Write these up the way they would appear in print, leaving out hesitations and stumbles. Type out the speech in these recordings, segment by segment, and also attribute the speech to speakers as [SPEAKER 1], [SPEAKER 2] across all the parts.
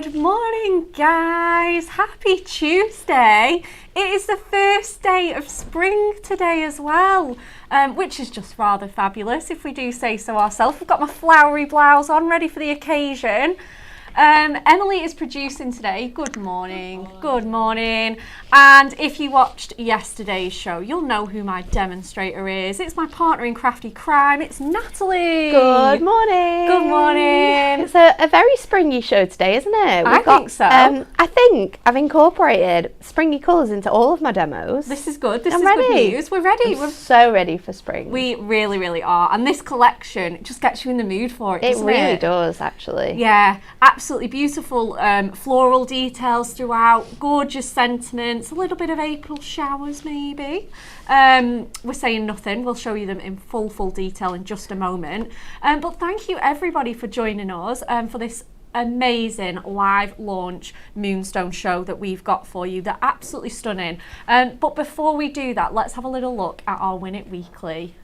[SPEAKER 1] Good morning, guys. Happy Tuesday. It is the first day of spring today as well, which is just rather fabulous if we do say so ourselves. We've got my flowery blouse on, ready for the occasion. Emily is producing today. Good morning. Good morning. And if you watched yesterday's show, you'll know who my demonstrator is. It's my partner in crafty crime. It's Natalie.
[SPEAKER 2] Good morning.
[SPEAKER 1] Good morning.
[SPEAKER 2] It's a very springy show today, isn't it?
[SPEAKER 1] I think so.
[SPEAKER 2] I think I've incorporated springy colours into all of my demos.
[SPEAKER 1] This is good. This
[SPEAKER 2] I'm
[SPEAKER 1] is
[SPEAKER 2] ready.
[SPEAKER 1] good news. We're ready.
[SPEAKER 2] I'm so ready for spring.
[SPEAKER 1] We really, really are. And this collection just gets you in the mood for it,
[SPEAKER 2] It
[SPEAKER 1] doesn't
[SPEAKER 2] really does, actually.
[SPEAKER 1] Yeah, absolutely beautiful floral details throughout, gorgeous sentiments, a little bit of April showers maybe. We're saying nothing, we'll show you them in full detail in just a moment. But thank you everybody for joining us for this amazing live launch Moonstone show that we've got for you. They're absolutely stunning. But before we do that, let's have a little look at our Win It Weekly.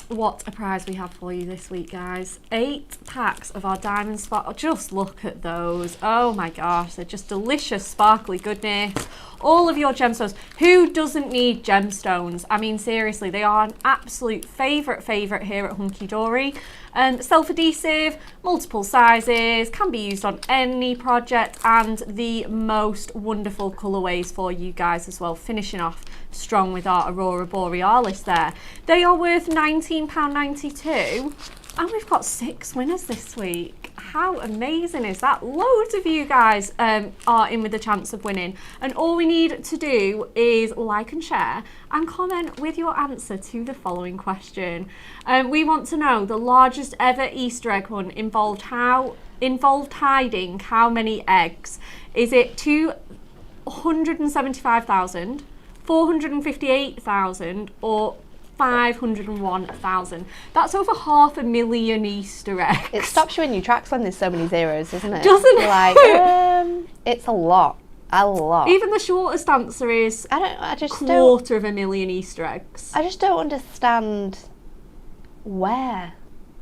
[SPEAKER 1] What a prize we have for you this week, guys. 8 packs of our Diamond Spot. Just look at those. Oh my gosh, they're just delicious, sparkly goodness. All of your gemstones. Who doesn't need gemstones? I mean, seriously, they are an absolute favourite here at Hunky Dory. Self-adhesive, multiple sizes, can be used on any project, and the most wonderful colourways for you guys as well, finishing off strong with our Aurora Borealis there. They are worth £19.92, and we've got 6 winners this week. How amazing is that? Loads of you guys are in with a chance of winning, and all we need to do is like and share and comment with your answer to the following question. We want to know the largest ever Easter egg hunt involved hiding how many eggs? Is it 275,000, 458,000, or 501,000? That's over 500,000 Easter eggs.
[SPEAKER 2] It stops you in your tracks when there's so many zeros, doesn't it?
[SPEAKER 1] Doesn't
[SPEAKER 2] You're like, it's a lot. A lot.
[SPEAKER 1] Even the shortest answer is
[SPEAKER 2] I just
[SPEAKER 1] quarter of a million Easter eggs.
[SPEAKER 2] I just don't understand where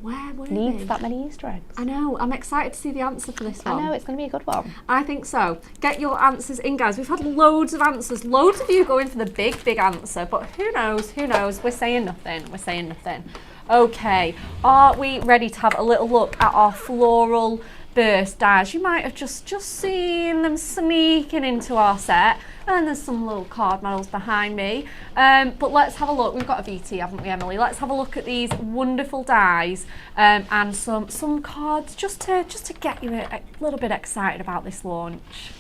[SPEAKER 1] Where
[SPEAKER 2] needs that many Easter eggs.
[SPEAKER 1] I know. I'm excited to see the answer for this one.
[SPEAKER 2] I know, it's going to be a good one.
[SPEAKER 1] I think so. Get your answers in, guys. We've had loads of answers. Loads of you going for the big answer, but who knows? Who knows? We're saying nothing. We're saying nothing. Okay. Are we ready to have a little look at our floral burst dies? You might have just seen them sneaking into our set, and there's some little card medals behind me, but let's have a look. We've got a VT, haven't we, Emily? Let's have a look at these wonderful dies and some cards just to get you a little bit excited about this launch.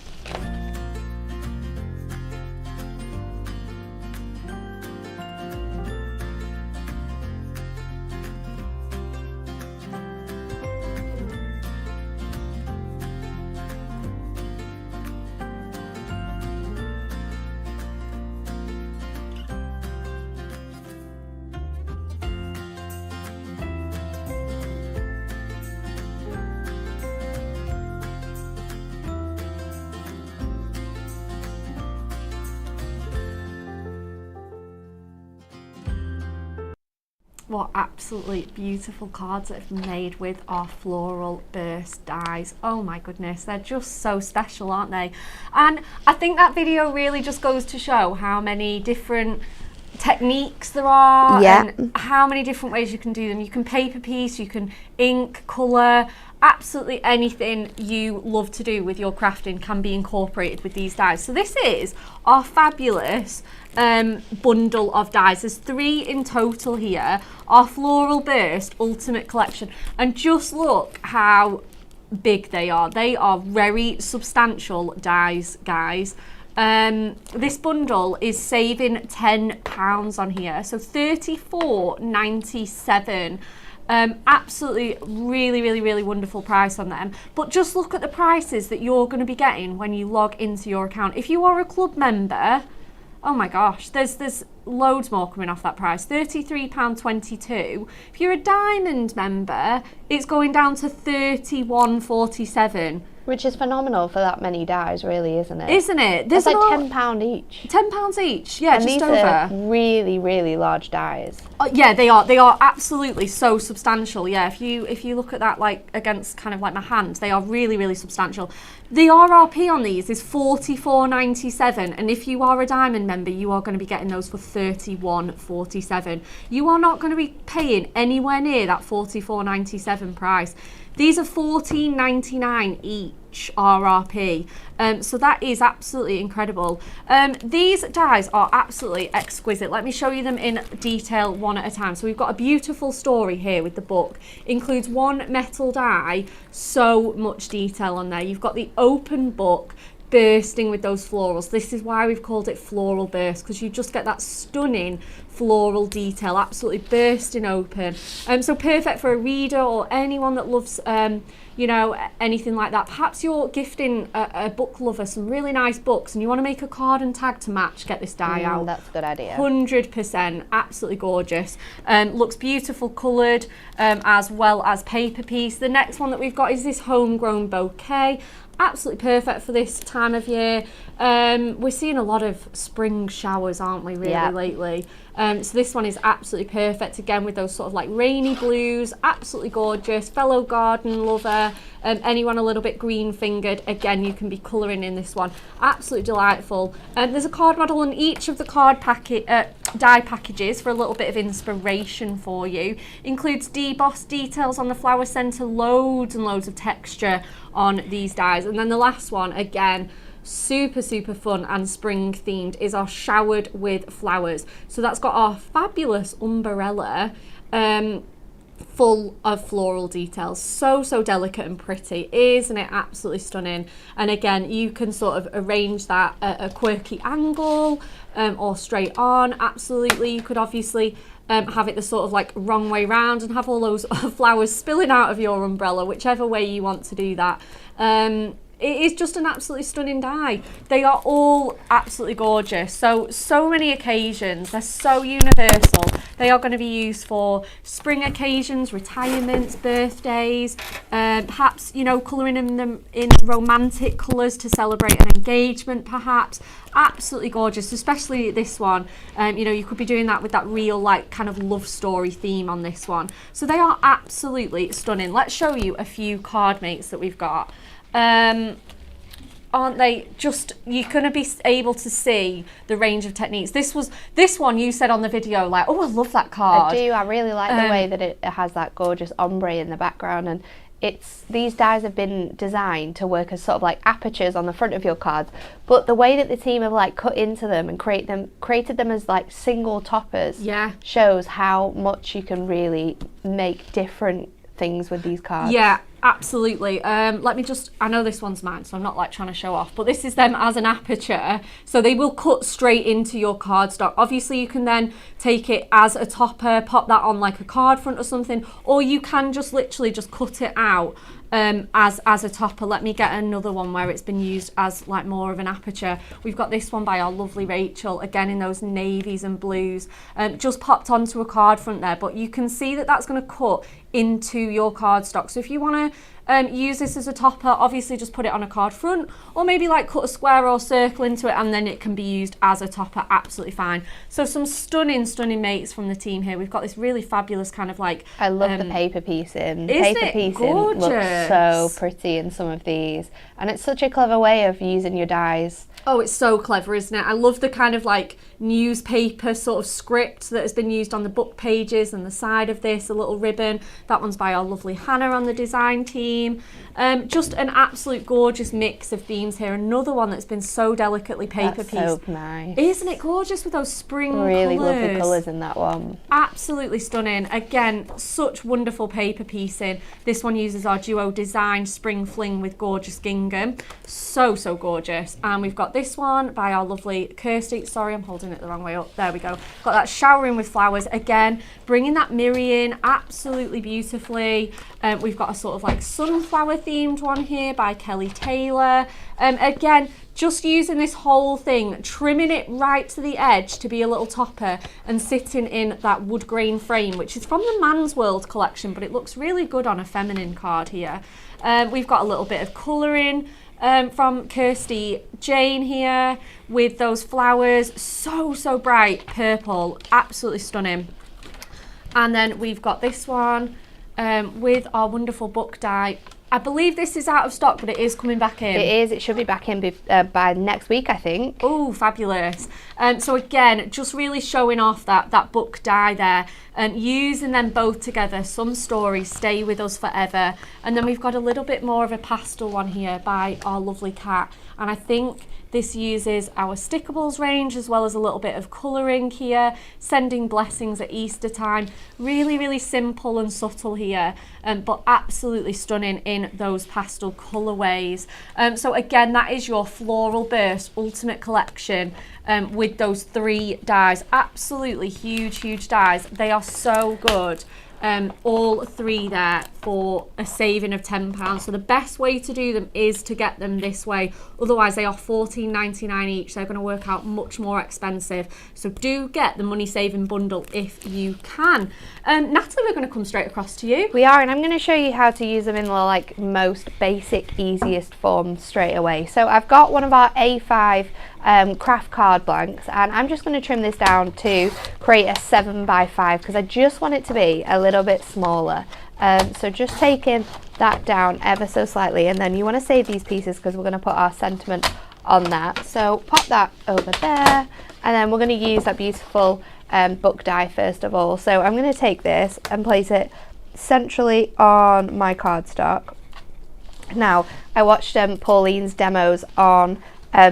[SPEAKER 1] What absolutely beautiful cards that have been made with our floral burst dies. Oh my goodness, they're just so special, aren't they? And I think that video really just goes to show how many different techniques there are, and how many different ways you can do them. You can paper piece, you can ink, colour, absolutely anything you love to do with your crafting can be incorporated with these dies. So this is our fabulous bundle of dies. There's 3 in total here, our Floral Burst Ultimate Collection, and just look how big they are. They are very substantial dies, guys. This bundle is saving £10 on here, so £34.97. Absolutely really wonderful price on them. But just look at the prices that you're going to be getting when you log into your account. If you are a club member, oh my gosh, there's loads more coming off that price. £33.22. If you're a diamond member, it's going down to £31.47.
[SPEAKER 2] Which is phenomenal for that many dyes, really, isn't it?
[SPEAKER 1] Isn't it?
[SPEAKER 2] It's like £10 each.
[SPEAKER 1] £10 each, yeah,
[SPEAKER 2] and
[SPEAKER 1] just
[SPEAKER 2] these
[SPEAKER 1] over.
[SPEAKER 2] Are really, really large dyes.
[SPEAKER 1] Oh, yeah, they are. They are absolutely so substantial. Yeah, if you look at that like against kind of like my hand, they are really, really substantial. The RRP on these is $44.97, and if you are a Diamond member, you are going to be getting those for $31.47. You are not going to be paying anywhere near that $44.97 price. These are $14.99 each RRP, so that is absolutely incredible. These dies are absolutely exquisite. Let me show you them in detail one at a time. So we've got a beautiful story here with the book. Includes one metal die, so much detail on there. You've got the open book bursting with those florals. This is why we've called it Floral Burst, because you just get that stunning floral detail absolutely bursting open. So perfect for a reader or anyone that loves you know, anything like that. Perhaps you're gifting a book lover some really nice books and you want to make a card and tag to match. Get this die out.
[SPEAKER 2] That's a good idea.
[SPEAKER 1] 100%, absolutely gorgeous. Looks beautiful coloured, as well as paper piece. The next one that we've got is this homegrown bouquet. Absolutely perfect for this time of year. We're seeing a lot of spring showers, aren't we, really, lately? So this one is absolutely perfect, again, with those sort of like rainy blues. Absolutely gorgeous. Fellow garden lover, anyone a little bit green fingered, again, you can be colouring in this one. Absolutely delightful. There's a card model on each of the card die packages for a little bit of inspiration for you. Includes debossed details on the flower centre, loads and loads of texture on these dies. And then the last one, again, super fun and spring themed, is our showered with flowers. So that's got our fabulous umbrella, full of floral details. So delicate and pretty, isn't it? Absolutely stunning. And again, you can sort of arrange that at a quirky angle, or straight on. Absolutely, you could obviously have it the sort of like wrong way round and have all those flowers spilling out of your umbrella, whichever way you want to do that. It is just an absolutely stunning die. They are all absolutely gorgeous. So many occasions. They're so universal. They are going to be used for spring occasions, retirements, birthdays, perhaps, you know, colouring them in romantic colours to celebrate an engagement, perhaps. Absolutely gorgeous, especially this one. You know, you could be doing that with that real, like, kind of love story theme on this one. So they are absolutely stunning. Let's show you a few card mates that we've got. Aren't they just, you're going to be able to see the range of techniques. This one you said on the video, like, oh, I love that card.
[SPEAKER 2] I do. I really like the way that it has that gorgeous ombre in the background, and these dies have been designed to work as sort of like apertures on the front of your cards, but the way that the team have like cut into them and created them as like single toppers, shows how much you can really make different things with these cards.
[SPEAKER 1] Yeah, absolutely. Let me just, I know this one's mine, so I'm not like trying to show off, but this is them as an aperture, so they will cut straight into your cardstock. Obviously you can then take it as a topper, pop that on like a card front or something, or you can just literally just cut it out as a topper. Let me get another one where it's been used as like more of an aperture. We've got this one by our lovely Rachel, again in those navies and blues, just popped onto a card front there, but you can see that that's going to cut into your cardstock. So if you want to use this as a topper, obviously just put it on a card front, or maybe like cut a square or circle into it, and then it can be used as a topper absolutely fine. So some stunning mates from the team here. We've got this really fabulous kind of like,
[SPEAKER 2] I love the paper piecing. The
[SPEAKER 1] isn't
[SPEAKER 2] paper
[SPEAKER 1] it
[SPEAKER 2] piecing
[SPEAKER 1] gorgeous?
[SPEAKER 2] looks so pretty in some of these, and it's such a clever way of using your dies.
[SPEAKER 1] Oh, it's so clever, isn't it? I love the kind of like newspaper sort of script that has been used on the book pages and the side of this, a little ribbon. That one's by our lovely Hannah on the design team. Just an absolute gorgeous mix of themes here. Another one that's been so delicately paper pieced.
[SPEAKER 2] That's so nice.
[SPEAKER 1] Isn't it gorgeous with those spring
[SPEAKER 2] really
[SPEAKER 1] colours?
[SPEAKER 2] Lovely colours in that one.
[SPEAKER 1] Absolutely stunning. Again, such wonderful paper piecing. This one uses our duo design spring fling with gorgeous gingham. So gorgeous. And we've got this one by our lovely Kirsty. Sorry, I'm holding it the wrong way up. There we go. Got that showering with flowers. Again, bringing that mirror in absolutely beautifully. We've got a sort of like sunflower themed one here by Kelly Taylor. Again, just using this whole thing, trimming it right to the edge to be a little topper and sitting in that wood grain frame, which is from the Man's World collection, but it looks really good on a feminine card here. We've got a little bit of colouring from Kirsty Jane here with those flowers, so bright purple, absolutely stunning. And then we've got this one with our wonderful book die. I believe this is out of stock, but it is coming back in.
[SPEAKER 2] It is. It should be back in by next week, I think.
[SPEAKER 1] Oh, fabulous. So again, just really showing off that book die there and using them both together. Some stories stay with us forever. And then we've got a little bit more of a pastel one here by our lovely cat. And I think this uses our Stickables range as well as a little bit of colouring here, sending blessings at Easter time. Really simple and subtle here, but absolutely stunning in those pastel colourways. So again, that is your Floral Burst Ultimate Collection with those 3 dies. Absolutely huge dies. They are so good. All 3 there for a saving of £10. So the best way to do them is to get them this way. Otherwise, they are $14.99 each. They're going to work out much more expensive. So do get the money saving bundle if you can. Natalie, we're going to come straight across to you.
[SPEAKER 2] We are, and I'm going to show you how to use them in the like most basic, easiest form straight away. So I've got one of our A5 craft card blanks, and I'm just going to trim this down to create a 7x5 because I just want it to be a little bit smaller. So just taking that down ever so slightly, and then you want to save these pieces because we're going to put our sentiment on that. So pop that over there, and then we're going to use that beautiful book die first of all. So I'm going to take this and place it centrally on my cardstock. Now, I watched Pauline's demos on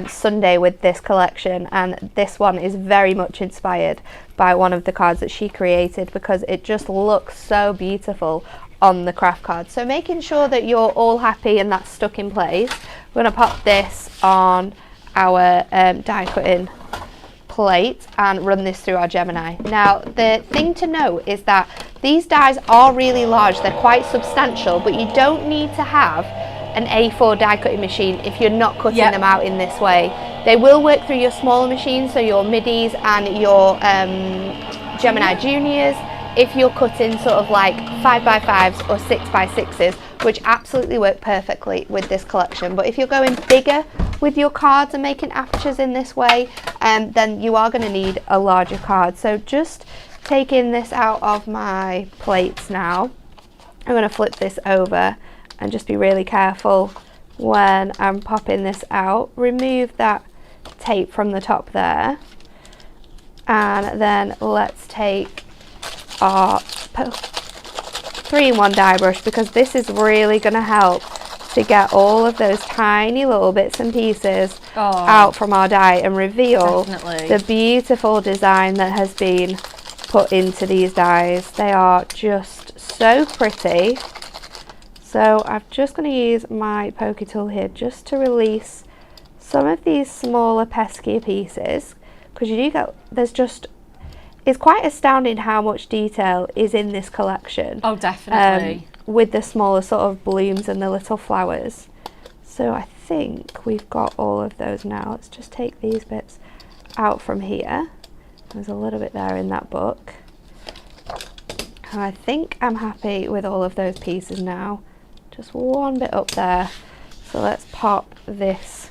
[SPEAKER 2] Sunday with this collection, and this one is very much inspired by one of the cards that she created because it just looks so beautiful on the craft card. So making sure that you're all happy and that's stuck in place, we're going to pop this on our die cutting plate and run this through our Gemini. Now the thing to note is that these dies are really large, they're quite substantial, but you don't need to have an A4 die cutting machine if you're not cutting them out in this way. They will work through your smaller machines, so your midis and your Gemini Juniors, if you're cutting sort of like 5x5s or 6x6s, which absolutely work perfectly with this collection. But if you're going bigger with your cards and making apertures in this way, then you are going to need a larger card. So just taking this out of my plates now, I'm going to flip this over and just be really careful when I'm popping this out. Remove that tape from the top there, and then let's take our 3-in-1 die brush, because this is really going to help to get all of those tiny little bits and pieces out from our die and reveal the beautiful design that has been put into these dies. They are just so pretty. So I'm just going to use my pokey tool here just to release some of these smaller peskier pieces, because you do get, it's quite astounding how much detail is in this collection.
[SPEAKER 1] Oh, definitely.
[SPEAKER 2] With the smaller sort of blooms and the little flowers. So I think we've got all of those now. Let's just take these bits out from here. There's a little bit there in that book. And I think I'm happy with all of those pieces now. Just one bit up there. So let's pop this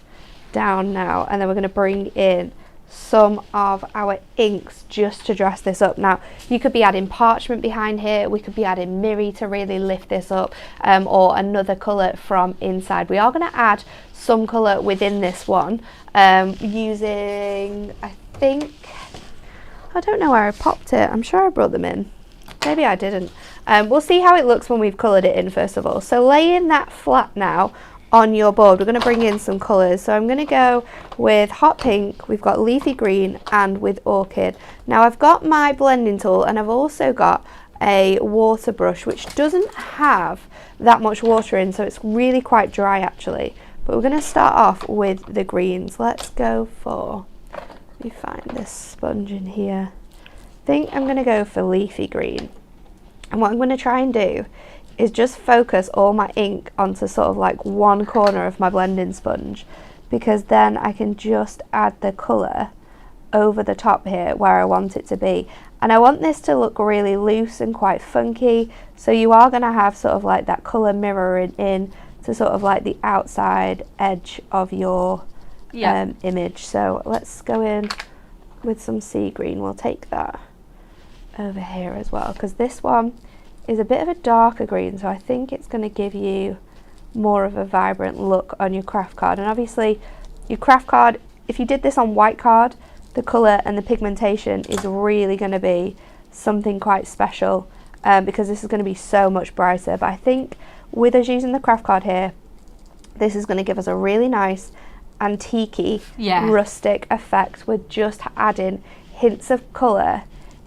[SPEAKER 2] down now, and then we're going to bring in some of our inks just to dress this up. Now you could be adding parchment behind here, we could be adding Miri to really lift this up, or another colour from inside. We are going to add some colour within this one, using, I think, I don't know where I popped it, I'm sure I brought them in, maybe I didn't. We'll see how it looks when we've coloured it in first of all. So laying that flat now on your board, we're going to bring in some colours. So I'm going to go with hot pink, we've got leafy green, and with orchid. Now I've got my blending tool, and I've also got a water brush which doesn't have that much water in, so it's really quite dry actually. But we're going to start off with the greens. Let's go for, let me find this sponge in here. I think I'm going to go for leafy green. And what I'm going to try and do is just focus all my ink onto sort of like one corner of my blending sponge. because then I can just add the colour over the top here where I want it to be. And I want this to look really loose and quite funky, so you are going to have sort of like that colour mirroring in to sort of like the outside edge of your image. So let's go in with some sea green. We'll take that over here as well, because this one is a bit of a darker green, so I think it's going to give you more of a vibrant look on your craft card. And obviously your craft card, if you did this on white card, the colour and the pigmentation is really going to be something quite special, because this is going to be so much brighter. But I think with us using the craft card here, this is going to give us a really nice antique-y, rustic effect with just adding hints of colour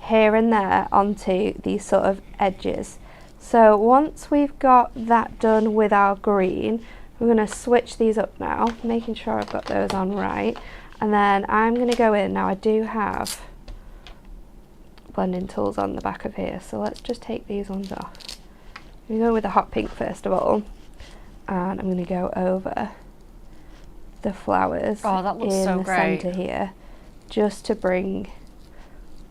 [SPEAKER 2] here and there onto these sort of edges. So once we've got that done with our green, we're going to switch these up now, making sure I've got those on right. And then I'm going to go in, now I do have blending tools on the back of here, so let's just take these ones off. I'm going to go with the hot pink first of all, and I'm going to go over the flowers
[SPEAKER 1] that looks
[SPEAKER 2] in
[SPEAKER 1] so
[SPEAKER 2] the
[SPEAKER 1] great.
[SPEAKER 2] centre here, just to bring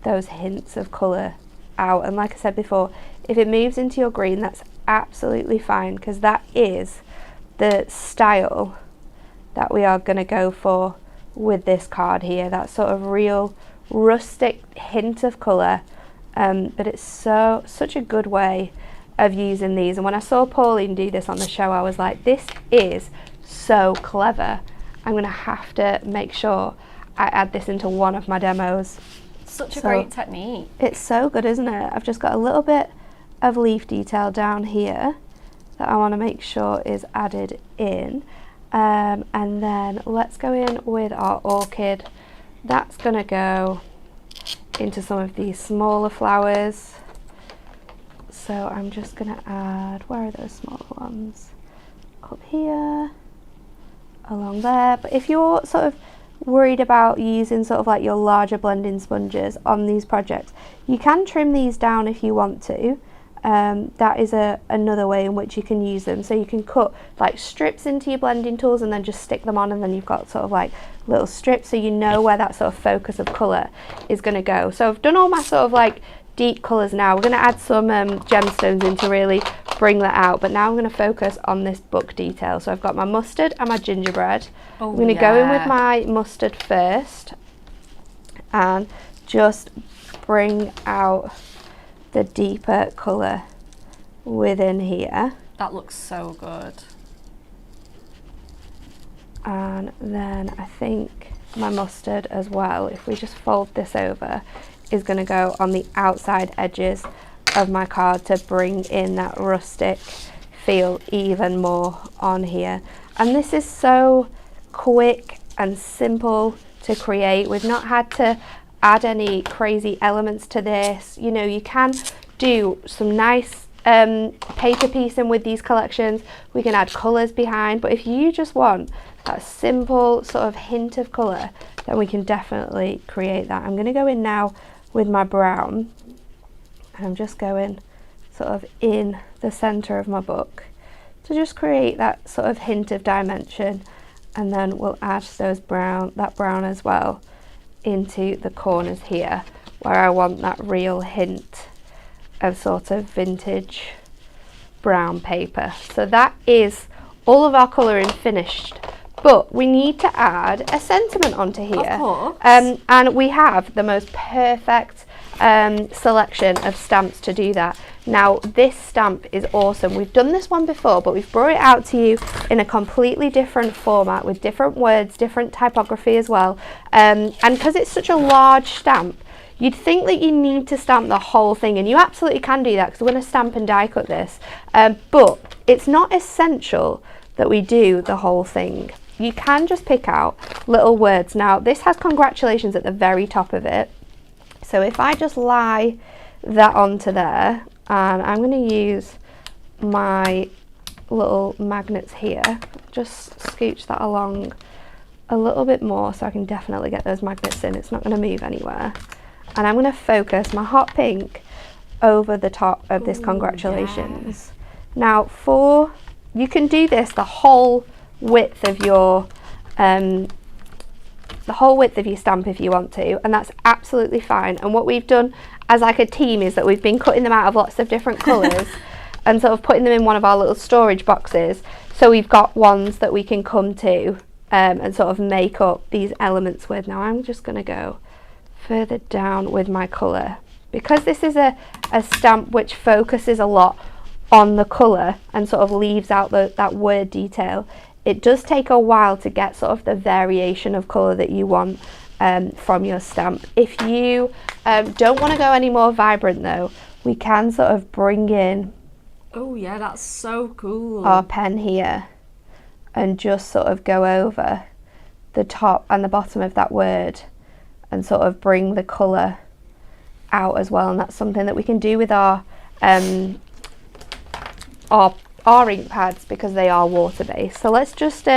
[SPEAKER 2] those hints of colour out. And like I said before, if it moves into your green, that's absolutely fine, because that is the style that we are going to go for with this card here, that sort of real rustic hint of colour, but it's such a good way of using these. And when I saw Pauline do this on the show, I was like, this is so clever. I'm going to have to make sure I add this into one of my demos.
[SPEAKER 1] Such a great technique.
[SPEAKER 2] It's so good, isn't it? I've just got a little bit of leaf detail down here that I want to make sure is added in. And then let's go in with our orchid. That's going to go into some of these smaller flowers. So I'm just going to add, where are those smaller ones? Up here, along there. But if you're sort of worried about using sort of like your larger blending sponges on these projects, you can trim these down if you want to. That is another way in which you can use them. So you can cut like strips into your blending tools and then just stick them on, and then you've got sort of like little strips, so you know where that sort of focus of colour is going to go. So I've done all my sort of like deep colours now. We're going to add some gemstones in to really bring that out, but now I'm going to focus on this book detail. So I've got my mustard and my gingerbread. I'm going to go in with my mustard first and just bring out the deeper colour within here.
[SPEAKER 1] That looks so good.
[SPEAKER 2] And then I think my mustard as well, if we just fold this over, is going to go on the outside edges of my card to bring in that rustic feel even more on here. And this is so quick and simple to create. We've not had to add any crazy elements to this. You know, you can do some nice paper piecing with these collections. We can add colours behind, but if you just want that simple sort of hint of colour, then we can definitely create that. I'm going to go in now with my brown, and I'm just going sort of in the centre of my book to just create that sort of hint of dimension, and then we'll add that brown as well into the corners here where I want that real hint of sort of vintage brown paper. So that is all of our colouring finished, but we need to add a sentiment onto here.
[SPEAKER 1] Of course.
[SPEAKER 2] And we have the most perfect selection of stamps to do that. Now this stamp is awesome. We've done this one before, but we've brought it out to you in a completely different format with different words, different typography as well. And because it's such a large stamp, you'd think that you need to stamp the whole thing, and you absolutely can do that because we're going to stamp and die cut this. But it's not essential that we do the whole thing. You can just pick out little words. Now this has congratulations at the very top of it. So if I just lie that onto there, and I'm going to use my little magnets here, just scooch that along a little bit more so I can definitely get those magnets in. It's not going to move anywhere. And I'm going to focus my hot pink over the top of this congratulations. Now you can do this the whole width of your the whole width of your stamp if you want to, and that's absolutely fine. And what we've done as like a team is that we've been cutting them out of lots of different colours and sort of putting them in one of our little storage boxes, so we've got ones that we can come to and sort of make up these elements with. Now I'm just going to go further down with my colour, because this is a stamp which focuses a lot on the colour and sort of leaves out that word detail. It does take a while to get sort of the variation of colour that you want from your stamp. If you don't want to go any more vibrant though, we can sort of bring in,
[SPEAKER 1] oh yeah, that's so cool,
[SPEAKER 2] our pen here and just sort of go over the top and the bottom of that word and sort of bring the colour out as well. And that's something that we can do with our ink pads, because they are water based. So let's just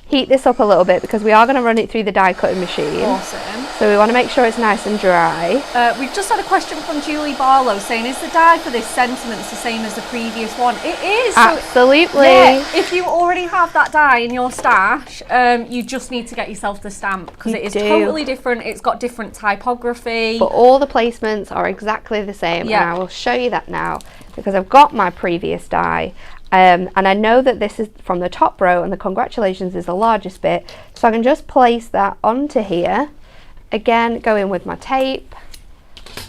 [SPEAKER 2] heat this up a little bit, because we are going to run it through the die cutting machine.
[SPEAKER 1] Awesome.
[SPEAKER 2] So we want to make sure it's nice and dry.
[SPEAKER 1] We've just had a question from Julie Barlow saying, is the die for this Sentiments the same as the previous one? It is.
[SPEAKER 2] Absolutely.
[SPEAKER 1] So, yeah, if you already have that die in your stash, you just need to get yourself the stamp, because it is totally different. It's got different typography.
[SPEAKER 2] But all the placements are exactly the same.
[SPEAKER 1] Yeah.
[SPEAKER 2] And I will show you that now, because I've got my previous die. And I know that this is from the top row and the congratulations is the largest bit, so I can just place that onto here. Again, go in with my tape.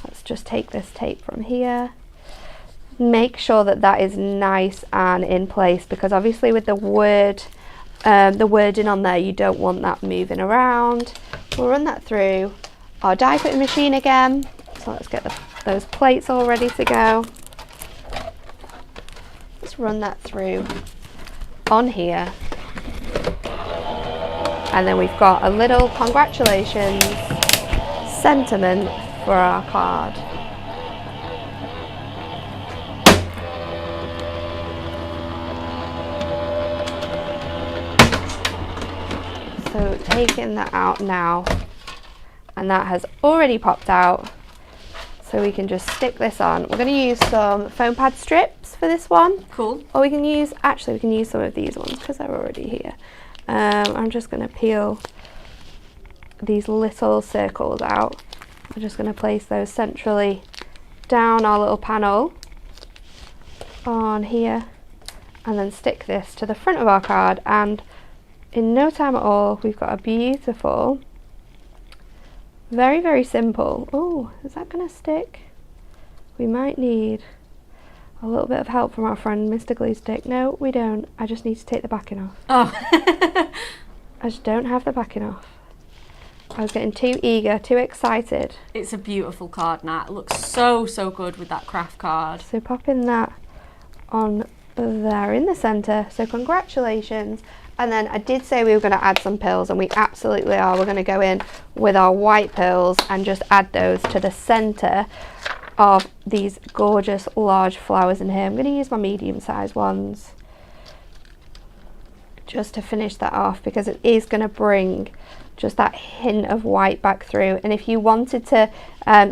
[SPEAKER 2] Let's just take this tape from here. Make sure that that is nice and in place, because obviously with the wording on there, you don't want that moving around. We'll run that through our die cutting machine again. So let's get those plates all ready to go. Run that through on here, and then we've got a little congratulations sentiment for our card. So taking that out now, and that has already popped out. So we can just stick this on. We're going to use some foam pad strips for this one.
[SPEAKER 1] Cool.
[SPEAKER 2] Or we can use, actually we can use some of these ones because they're already here. I'm just going to peel these little circles out. I'm just going to place those centrally down our little panel on here, and then stick this to the front of our card, and in no time at all we've got a beautiful, very, very simple. Oh, is that going to stick? We might need a little bit of help from our friend Mr. Glue Stick. No, we don't. I just need to take the backing off.
[SPEAKER 1] Oh.
[SPEAKER 2] I just don't have the backing off. I was getting too eager, too excited.
[SPEAKER 1] It's a beautiful card, Nat. It looks so, so good with that craft card.
[SPEAKER 2] So popping that on there in the centre. So congratulations. And then I did say we were going to add some pills, and we absolutely are. We're going to go in with our white pills and just add those to the centre of these gorgeous large flowers in here. I'm going to use my medium-sized ones just to finish that off, because it is going to bring just that hint of white back through. And if you wanted to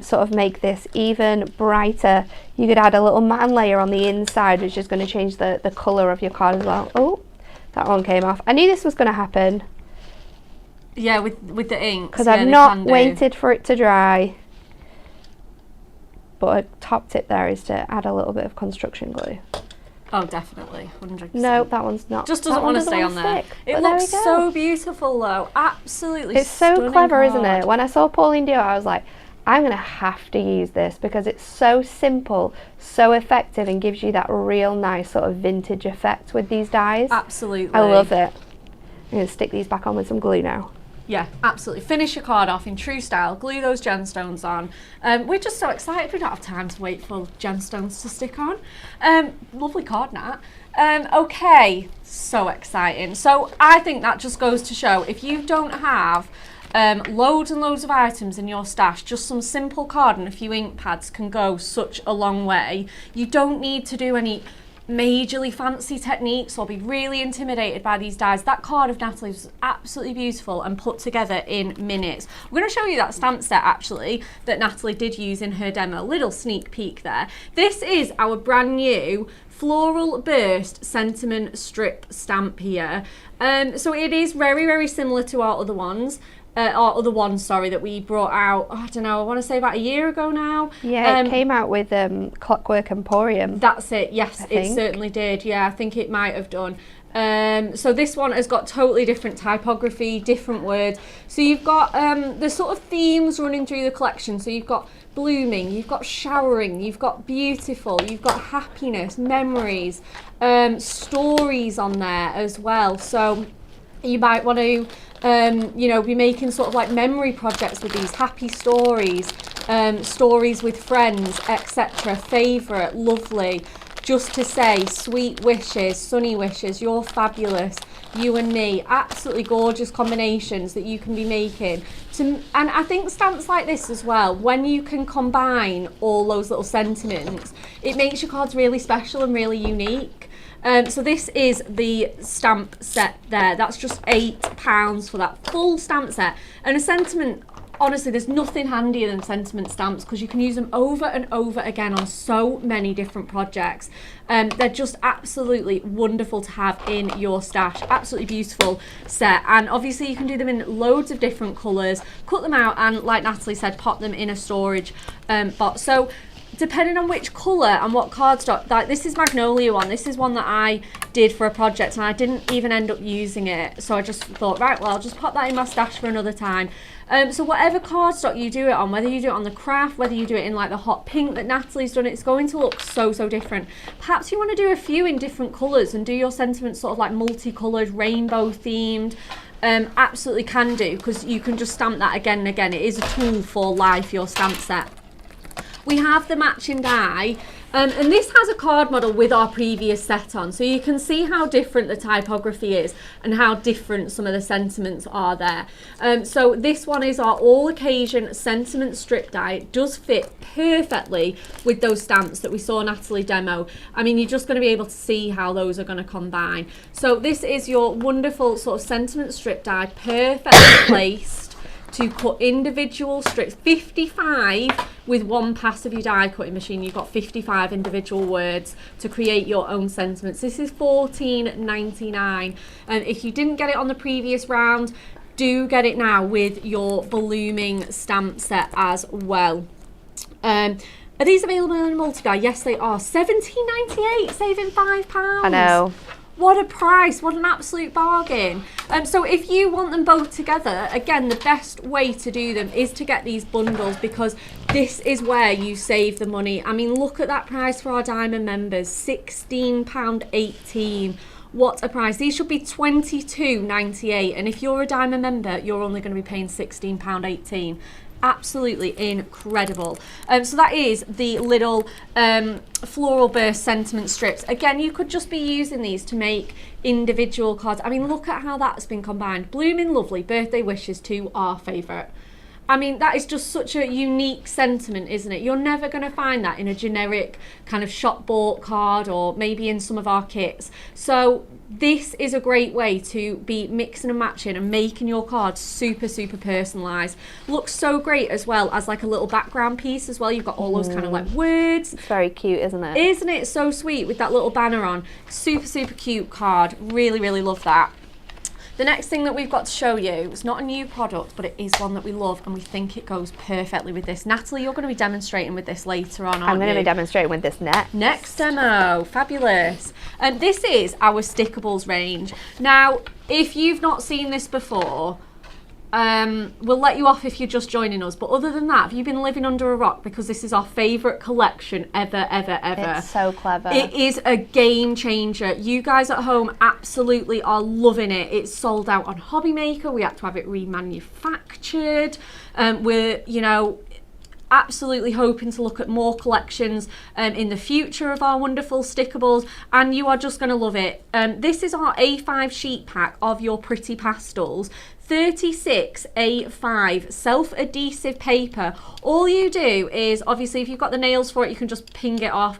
[SPEAKER 2] sort of make this even brighter, you could add a little matte layer on the inside, which is going to change the colour of your card as well. Oh, that one came off. I knew this was going to happen.
[SPEAKER 1] Yeah, with the ink.
[SPEAKER 2] Because I've not waited for it to dry. But a top tip there is to add a little bit of construction glue.
[SPEAKER 1] Oh, definitely, 100%.
[SPEAKER 2] No, that one's not.
[SPEAKER 1] Just doesn't want to stay on there. It looks so beautiful though. Absolutely
[SPEAKER 2] It's so clever,
[SPEAKER 1] card.
[SPEAKER 2] isn't it? When I saw Pauline do it, I was like, I'm going to have to use this, because it's so simple, so effective, and gives you that real nice sort of vintage effect with these dies.
[SPEAKER 1] Absolutely.
[SPEAKER 2] I love it. I'm going to stick these back on with some glue now.
[SPEAKER 1] Yeah, absolutely. Finish your card off in true style. Glue those gemstones on. We're just so excited. We don't have time to wait for gemstones to stick on. Lovely card, Nat. Okay, so exciting. So I think that just goes to show, if you don't have loads and loads of items in your stash, just some simple card and a few ink pads can go such a long way. You don't need to do any majorly fancy techniques or be really intimidated by these dies, that card of Natalie's was absolutely beautiful and put together in minutes. I'm going to show you that stamp set actually that Natalie did use in her demo. Little sneak peek there. This is our brand new Floral Burst sentiment strip stamp here. So it is very, very similar to our other ones. That we brought out, I don't know, I want to say about a year ago now.
[SPEAKER 2] Yeah, it came out with Clockwork Emporium.
[SPEAKER 1] That's it, yes, it certainly did. Yeah, I think it might have done. So this one has got totally different typography, different words. So you've got the sort of themes running through the collection. So you've got blooming, you've got showering, you've got beautiful, you've got happiness, memories, stories on there as well. So you might want to be making sort of like memory projects with these happy stories, stories with friends, etc. Favourite, lovely, just to say, sweet wishes, sunny wishes, you're fabulous, you and me, absolutely gorgeous combinations that you can be making. And I think stamps like this as well, when you can combine all those little sentiments, it makes your cards really special and really unique. So this is the stamp set there. That's just £8 for that full stamp set. And a sentiment, honestly, there's nothing handier than sentiment stamps because you can use them over and over again on so many different projects. They're just absolutely wonderful to have in your stash. Absolutely beautiful set. And obviously you can do them in loads of different colours, cut them out and, like Natalie said, pop them in a storage box. So depending on which colour and what cardstock, like this is Magnolia one, this is one that I did for a project and I didn't even end up using it, so I just thought, right, well, I'll just pop that in my stash for another time. So whatever cardstock you do it on, whether you do it on the craft, whether you do it in like the hot pink that Natalie's done, it's going to look so different. Perhaps you want to do a few in different colours and do your sentiments sort of like multicoloured, rainbow themed. Absolutely can do, because you can just stamp that again and again. It is a tool for life, your stamp set. We have the matching die, and this has a card model with our previous set on, so you can see how different the typography is and how different some of the sentiments are there. So this one is our all occasion sentiment strip die. It does fit perfectly with those stamps that we saw Natalie demo. I mean, you're just going to be able to see how those are going to combine. So this is your wonderful sort of sentiment strip die, perfectly placed to cut individual strips, 55 with one pass of your die cutting machine. You've got 55 individual words to create your own sentiments. This is $14.99, and if you didn't get it on the previous round, do get it now with your blooming stamp set as well. Are these available in a multi-die? Yes, they are. $17.98, saving £5.
[SPEAKER 2] I know.
[SPEAKER 1] What a price, what an absolute bargain. So if you want them both together, again, the best way to do them is to get these bundles, because this is where you save the money. I mean, look at that price for our Diamond members, £16.18. What a price. These should be $22.98, and if you're a Diamond member, you're only going to be paying £16.18. Absolutely incredible. So that is the little Floral Burst sentiment strips. Again, you could just be using these to make individual cards. I mean, look at how that's been combined. Blooming Lovely, birthday wishes to our favourite. I mean, that is just such a unique sentiment, isn't it? You're never going to find that in a generic kind of shop bought card, or maybe in some of our kits. So this is a great way to be mixing and matching and making your cards super personalised. Looks so great as well as like a little background piece as well. You've got all those kind of like words.
[SPEAKER 2] It's very cute, isn't it?
[SPEAKER 1] Isn't it so sweet with that little banner on? Super cute card. Really love that. The next thing that we've got to show you, it's not a new product, but it is one that we love and we think it goes perfectly with this. Natalie, you're going to be demonstrating with this later on, aren't you?
[SPEAKER 2] I'm going to be demonstrating with this next.
[SPEAKER 1] Next demo, fabulous. And this is our Stickables range. Now, if you've not seen this before, we'll let you off if you're just joining us, but other than that, have you been living under a rock? Because this is our favourite collection ever.
[SPEAKER 2] It's so clever.
[SPEAKER 1] It is a game changer. You guys at home absolutely are loving it. It's sold out on Hobby Maker. We had to have it remanufactured. absolutely hoping to look at more collections in the future of our wonderful Stickables, and you are just going to love it. This is our A5 sheet pack of your pretty pastels. 36 A5 self-adhesive paper. All you do is, obviously if you've got the nails for it, you can just ping it off,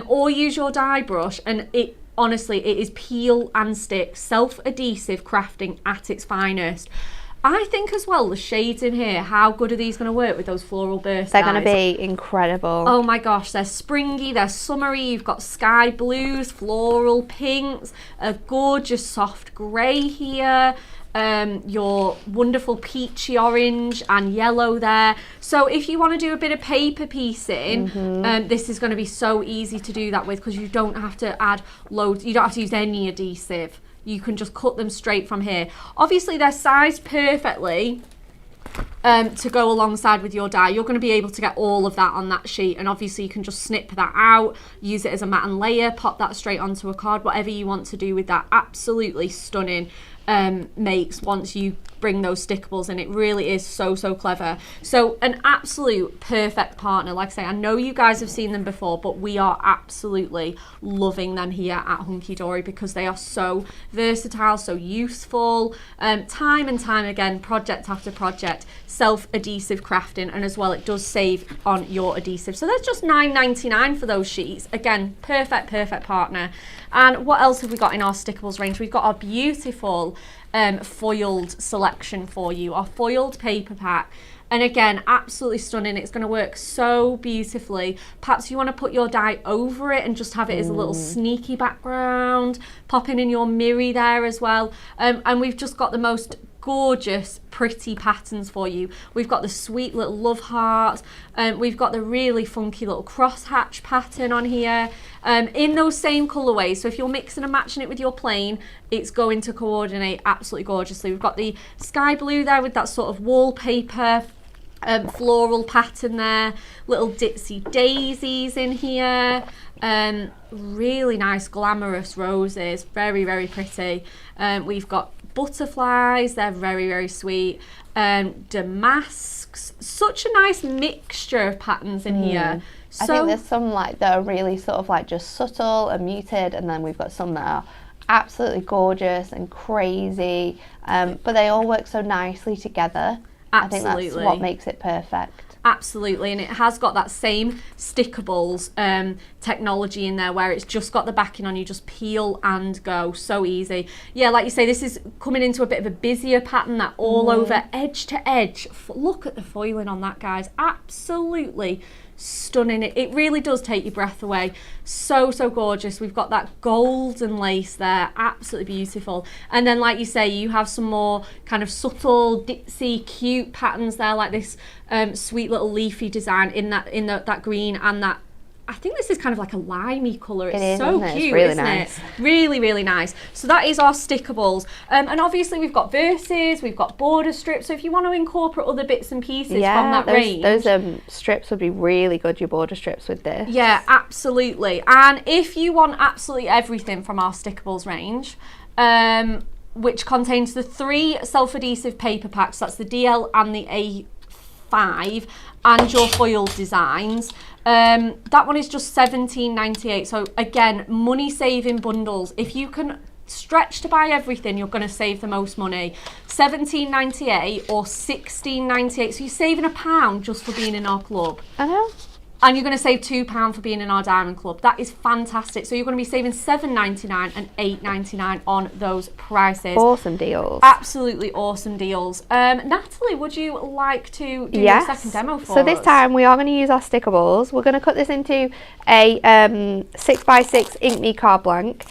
[SPEAKER 1] or use your die brush, and it honestly, it is peel and stick, self-adhesive crafting at its finest. I think as well, the shades in here, how good are these going to work with those floral bursts?
[SPEAKER 2] They're going to be incredible.
[SPEAKER 1] Oh my gosh, they're springy, they're summery. You've got sky blues, floral pinks, a gorgeous soft grey here, your wonderful peachy orange and yellow there. So if you want to do a bit of paper piecing, this is going to be so easy to do that with, because you don't have to add loads, you don't have to use any adhesive. You can just cut them straight from here. Obviously they're sized perfectly to go alongside with your die. You're going to be able to get all of that on that sheet, and obviously you can just snip that out, use it as a mat and layer, pop that straight onto a card, whatever you want to do with that. Absolutely stunning makes once you bring those Stickables in. It really is so clever. So an absolute perfect partner. Like I say, I know you guys have seen them before, but we are absolutely loving them here at Hunky Dory because they are so versatile, so useful, time and time again, project after project, self-adhesive crafting, and as well it does save on your adhesive. So that's just $9.99 for those sheets. Again, perfect partner. And what else have we got in our Stickables range? We've got our beautiful foiled selection for you, our foiled paper pack. And again, absolutely stunning. It's going to work so beautifully. Perhaps you want to put your die over it and just have it as a little sneaky background, popping in your mirror there as well. And we've just got the most gorgeous pretty patterns for you. We've got the sweet little love hearts, we've got the really funky little crosshatch pattern on here, in those same colorways. So if you're mixing and matching it with your plain, it's going to coordinate absolutely gorgeously. We've got the sky blue there with that sort of wallpaper floral pattern there, little ditzy daisies in here, really nice glamorous roses, very pretty. We've got butterflies, they're very sweet, damasks, such a nice mixture of patterns in here.
[SPEAKER 2] I think there's some like that are really sort of like just subtle and muted, and then we've got some that are absolutely gorgeous and crazy, but they all work so nicely together.
[SPEAKER 1] Absolutely.
[SPEAKER 2] I think that's what makes it perfect.
[SPEAKER 1] Absolutely, and it has got that same Stickables technology in there where it's just got the backing on, you just peel and go, so easy. Yeah, like you say, this is coming into a bit of a busier pattern, that all over edge to edge. Look at the foiling on that, guys, absolutely stunning. It really does take your breath away. So gorgeous. We've got that golden lace there, absolutely beautiful. And then like you say, you have some more kind of subtle ditzy cute patterns there, like this sweet little leafy design in that green, and that, I think this is kind of like a limey colour. It's so cute,
[SPEAKER 2] it's really
[SPEAKER 1] isn't
[SPEAKER 2] nice.
[SPEAKER 1] it? Really nice. So that is our Stickables. And obviously we've got verses, we've got border strips. So if you want to incorporate other bits and pieces from that range.
[SPEAKER 2] Those strips would be really good, your border strips with this.
[SPEAKER 1] Yeah, absolutely. And if you want absolutely everything from our Stickables range, which contains the 3 self-adhesive paper packs, that's the DL and the A5, and your foiled designs, that one is just $17.98. So again, money saving bundles. If you can stretch to buy everything, you're going to save the most money. $17.98 or $16.98. So you're saving £1 just for being in our club.
[SPEAKER 2] I know.
[SPEAKER 1] And you're going to save £2 for being in our Diamond Club. That is fantastic. So you're going to be saving $7.99 and $8.99 on those prices.
[SPEAKER 2] Awesome deals.
[SPEAKER 1] Absolutely awesome deals. Natalie, would you like to do your second demo for us?
[SPEAKER 2] So this time we are going to use our Stickables. We're going to cut this into a 6x6 Ink Me card blank.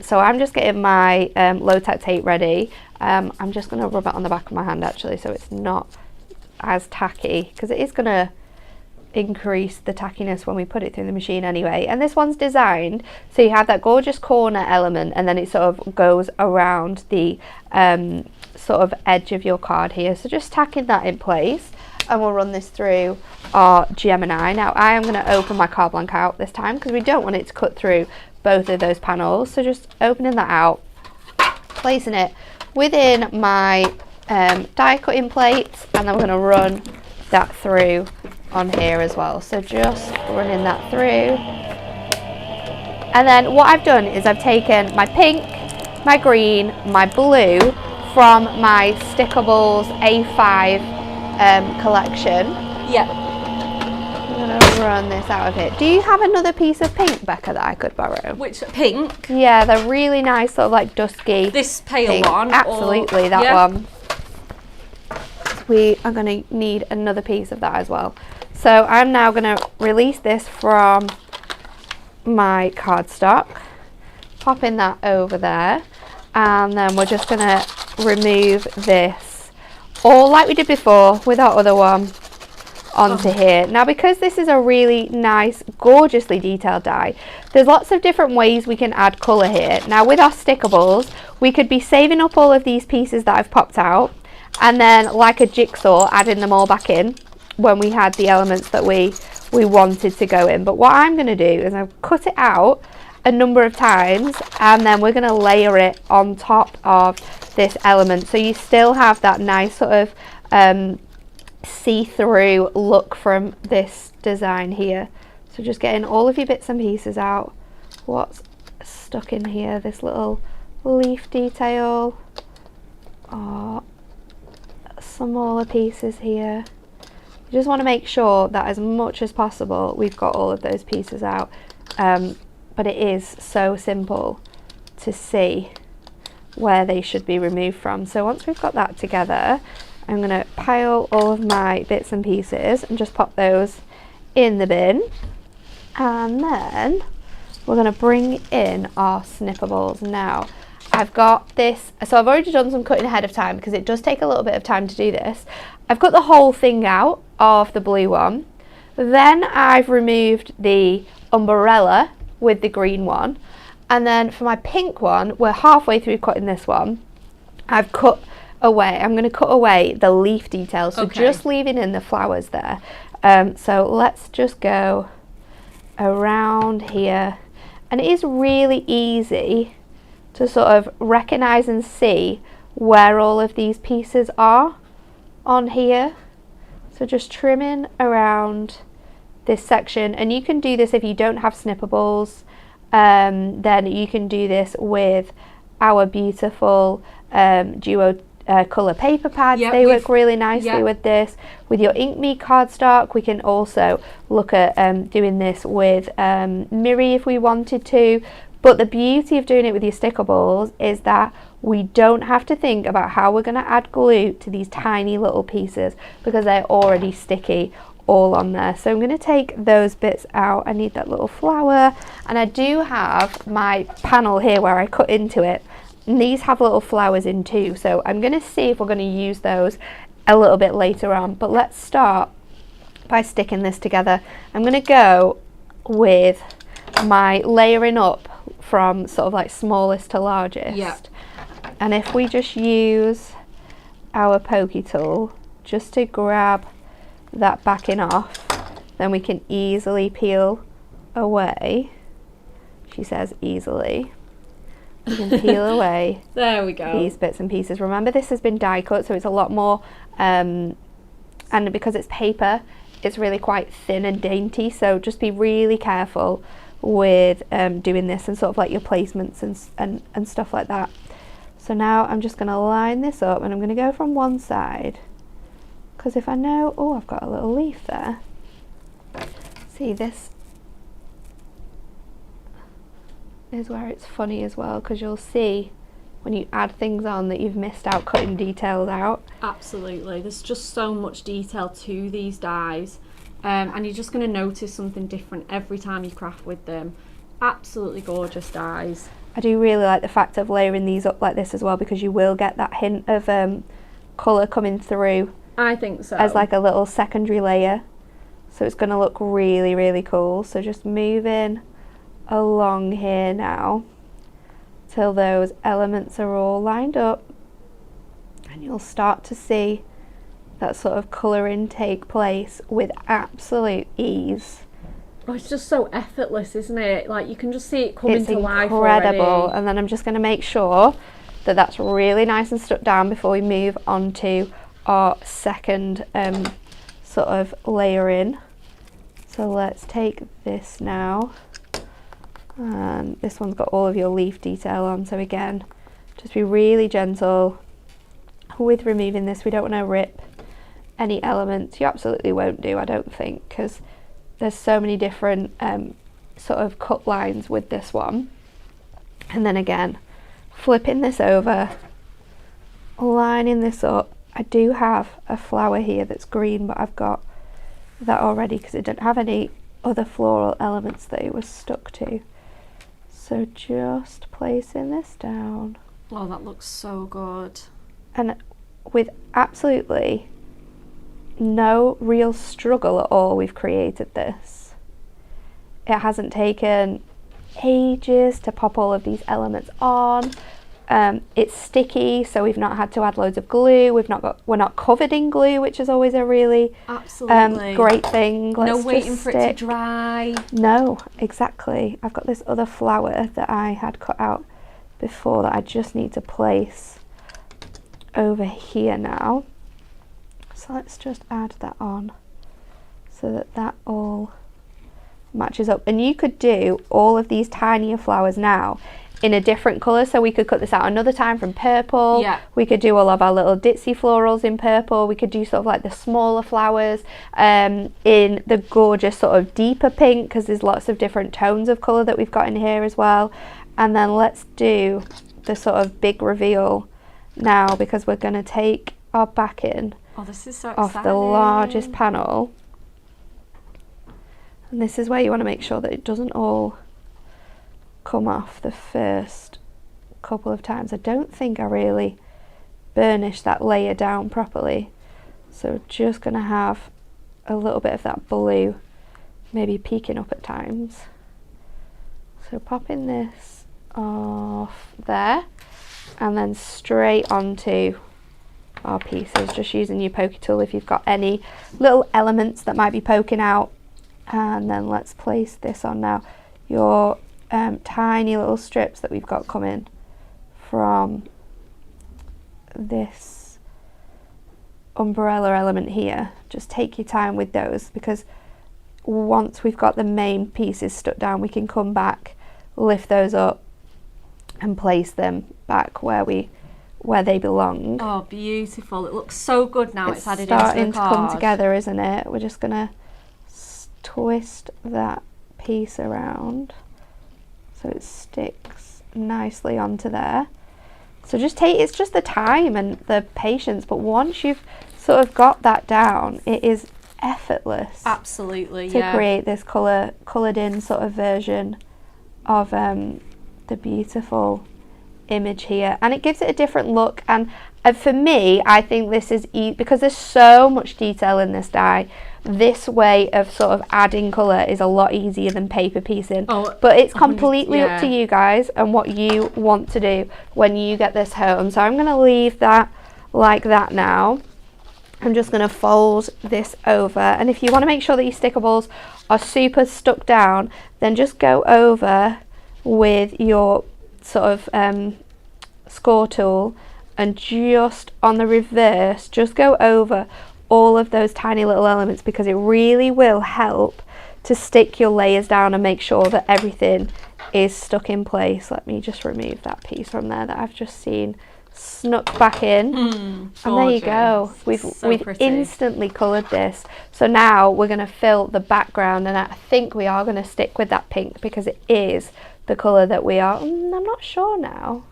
[SPEAKER 2] So I'm just getting my low tack tape ready. I'm just going to rub it on the back of my hand actually, so it's not as tacky, because it is going to increase the tackiness when we put it through the machine anyway. And this one's designed so you have that gorgeous corner element, and then it sort of goes around the sort of edge of your card here. So just tacking that in place, and we'll run this through our Gemini. Now I am going to open my card blank out this time because we don't want it to cut through both of those panels. So just opening that out, placing it within my die cutting plate, and then we're going to run that through on here as well. So just running that through. And then what I've done is I've taken my pink, my green, my blue from my Stickables A5 collection.
[SPEAKER 1] Yeah.
[SPEAKER 2] I'm going to run this out of it. Do you have another piece of pink, Becca, that I could borrow?
[SPEAKER 1] Which pink?
[SPEAKER 2] Yeah, they're really nice, sort of like dusky.
[SPEAKER 1] This pale
[SPEAKER 2] pink.
[SPEAKER 1] one?
[SPEAKER 2] Absolutely,
[SPEAKER 1] or,
[SPEAKER 2] that
[SPEAKER 1] yeah.
[SPEAKER 2] one. We are going to need another piece of that as well. So I'm now going to release this from my cardstock, popping that over there, and then we're just going to remove this, all like we did before with our other one, onto here. Now, because this is a really nice, gorgeously detailed die, there's lots of different ways we can add colour here. Now, with our Stickables, we could be saving up all of these pieces that I've popped out, and then like a jigsaw, adding them all back in when we had the elements that we wanted to go in. But what I'm going to do is I've cut it out a number of times, and then we're going to layer it on top of this element, so you still have that nice sort of see-through look from this design here. So just getting all of your bits and pieces out. What's stuck in here? This little leaf detail. Smaller pieces here. You just want to make sure that as much as possible we've got all of those pieces out, but it is so simple to see where they should be removed from. So once we've got that together, I'm going to pile all of my bits and pieces and just pop those in the bin, and then we're going to bring in our snippables. Now I've got this, so I've already done some cutting ahead of time because it does take a little bit of time to do this. I've cut the whole thing out of the blue one, then I've removed the umbrella with the green one, and then for my pink one, we're halfway through cutting this one. I've cut away, I'm going to cut away the leaf details, so just leaving in the flowers there. So let's just go around here, and it is really easy to sort of recognize and see where all of these pieces are on here. So just trimming around this section, and you can do this if you don't have snippables, then you can do this with our beautiful duo colour paper pads. They work really nicely with this. With your Ink Me cardstock, we can also look at doing this with Miri if we wanted to. But the beauty of doing it with your Stickables is that we don't have to think about how we're going to add glue to these tiny little pieces because they're already sticky all on there. So I'm going to take those bits out. I need that little flower, and I do have my panel here where I cut into it, and these have little flowers in too, so I'm going to see if we're going to use those a little bit later on. But let's start by sticking this together. I'm going to go with my layering up from sort of like smallest to largest, and if we just use our pokey tool just to grab that backing off, then we can easily peel away. She says easily. We can peel away
[SPEAKER 1] there we go,
[SPEAKER 2] these bits and pieces. Remember, this has been die cut, so it's a lot more and because it's paper, it's really quite thin and dainty, so just be really careful with doing this and sort of like your placements and stuff like that. So now I'm just going to line this up, and I'm going to go from one side, because if I know, oh, I've got a little leaf there. See, this is where it's funny as well, because you'll see when you add things on that you've missed out cutting details out.
[SPEAKER 1] Absolutely, there's just so much detail to these dies, and you're just going to notice something different every time you craft with them. Absolutely gorgeous dies.
[SPEAKER 2] I do really like the fact of layering these up like this as well, because you will get that hint of colour coming through.
[SPEAKER 1] I think so.
[SPEAKER 2] As like a little secondary layer, so it's going to look really, really cool. So just moving along here now till those elements are all lined up, and you'll start to see that sort of colouring take place with absolute ease.
[SPEAKER 1] Oh, it's just so effortless, isn't it? Like, you can just see it coming to life already.
[SPEAKER 2] It's incredible. And then I'm just going to make sure that that's really nice and stuck down before we move on to our second sort of layer in. So let's take this now, and this one's got all of your leaf detail on, so again, just be really gentle with removing this. We don't want to rip any elements. You absolutely won't do, I don't think, because there's so many different sort of cut lines with this one. And then again, flipping this over, lining this up. I do have a flower here that's green, but I've got that already because it didn't have any other floral elements that it was stuck to. So just placing this down.
[SPEAKER 1] Oh, that looks so good.
[SPEAKER 2] And with absolutely no real struggle at all, we've created this. It hasn't taken ages to pop all of these elements on. It's sticky, so we've not had to add loads of glue. We're not covered in glue, which is always a really great thing.
[SPEAKER 1] No waiting for it to dry.
[SPEAKER 2] No, exactly. I've got this other flower that I had cut out before that I just need to place over here now. So let's just add that on so that that all matches up. And you could do all of these tinier flowers now in a different colour, so we could cut this out another time from purple.
[SPEAKER 1] Yeah.
[SPEAKER 2] We could do all of our little ditzy florals in purple. We could do sort of like the smaller flowers in the gorgeous sort of deeper pink, because there's lots of different tones of colour that we've got in here as well. And then let's do the sort of big reveal now, because we're going to take our backing
[SPEAKER 1] this is so
[SPEAKER 2] off the largest panel. And this is where you want to make sure that it doesn't all come off the first couple of times. I don't think I really burnished that layer down properly, so just going to have a little bit of that blue maybe peeking up at times. So popping this off there and then straight onto our pieces, just using your pokey tool if you've got any little elements that might be poking out. And then let's place this on now. Your tiny little strips that we've got coming from this umbrella element here, just take your time with those, because once we've got the main pieces stuck down, we can come back, lift those up and place them back where they belong.
[SPEAKER 1] Oh, beautiful. It looks so good now. It's added
[SPEAKER 2] starting
[SPEAKER 1] into the
[SPEAKER 2] to come
[SPEAKER 1] card.
[SPEAKER 2] together, isn't it? We're just gonna twist that piece around so it sticks nicely onto there. So it's just the time and the patience, but once you've sort of got that down, it is effortless.
[SPEAKER 1] Absolutely,
[SPEAKER 2] to create this coloured in sort of version of the beautiful image here, and it gives it a different look. And for me, I think this is because there's so much detail in this die, this way of sort of adding colour is a lot easier than paper piecing. But it's completely up to you guys and what you want to do when you get this home. So I'm going to leave that like that now. I'm just going to fold this over, and if you want to make sure that your stickables are super stuck down, then just go over with your sort of score tool and just on the reverse, just go over all of those tiny little elements, because it really will help to stick your layers down and make sure that everything is stuck in place. Let me just remove that piece from there that I've just seen snuck back in. And there you go. We've instantly coloured this. So now we're going to fill the background, and I think we are going to stick with that pink because it is the colour that we are. I'm not sure now.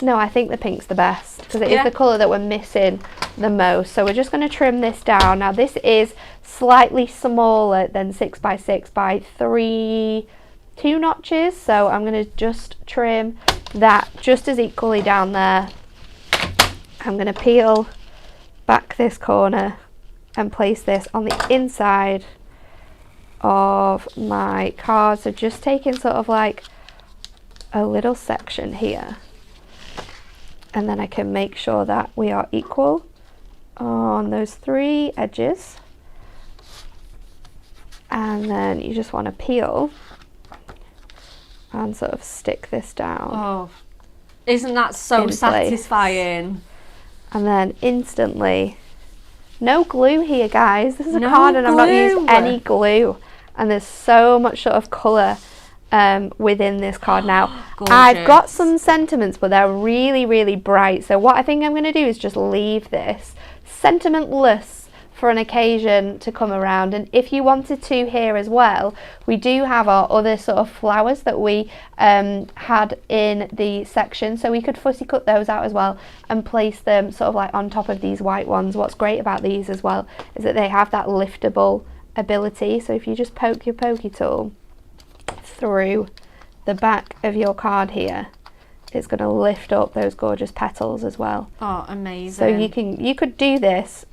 [SPEAKER 2] No, I think the pink's the best because it is the colour that we're missing the most. So we're just going to trim this down. Now this is slightly smaller than 6x6 by 2 notches. So I'm going to just trim that just as equally down there. I'm going to peel back this corner and place this on the inside of my card. So just taking sort of like a little section here. And then I can make sure that we are equal on those 3 edges. And then you just want to peel and sort of stick this down.
[SPEAKER 1] Oh, isn't that so satisfying?
[SPEAKER 2] And then instantly No glue here, guys. This is a
[SPEAKER 1] No
[SPEAKER 2] card and I've not used
[SPEAKER 1] glue.
[SPEAKER 2] any glue. And there's so much sort of colour within this card now. I've got some sentiments, but they're really, really bright. So what I think I'm going to do is just leave this sentimentless for an occasion to come around. And if you wanted to here as well, we do have our other sort of flowers that we had in the section, so we could fussy cut those out as well and place them sort of like on top of these white ones. What's great about these as well is that they have that liftable ability, so if you just poke your pokey tool through the back of your card here, it's going to lift up those gorgeous petals as well.
[SPEAKER 1] Oh, amazing.
[SPEAKER 2] So you could do this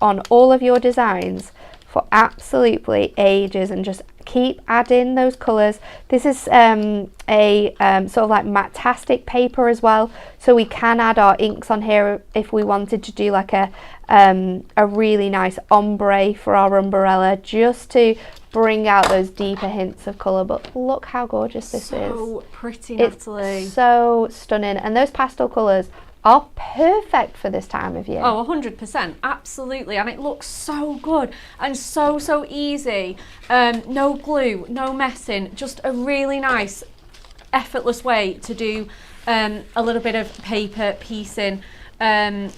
[SPEAKER 2] on all of your designs for absolutely ages and just keep adding those colours. This is a sort of like matastic paper as well, so we can add our inks on here if we wanted to do like a really nice ombre for our umbrella, just to bring out those deeper hints of colour. But look how gorgeous this is.
[SPEAKER 1] So pretty, Natalie.
[SPEAKER 2] It's so stunning, and those pastel colours are perfect for this time of year.
[SPEAKER 1] Oh, 100%, absolutely, and it looks so good and so easy. No glue, no messing, just a really nice, effortless way to do a little bit of paper piecing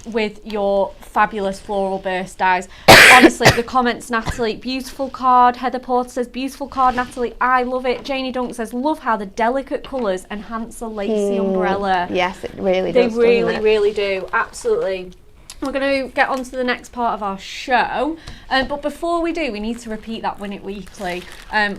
[SPEAKER 1] with your fabulous floral burst dies. Honestly, the comments, Natalie, beautiful card. Heather Porter says, beautiful card, Natalie, I love it. Janie Dunk says, love how the delicate colours enhance the lacy umbrella.
[SPEAKER 2] Yes, it really does.
[SPEAKER 1] They really do, absolutely. We're going to get on to the next part of our show, but before we do, we need to repeat that Win It Weekly.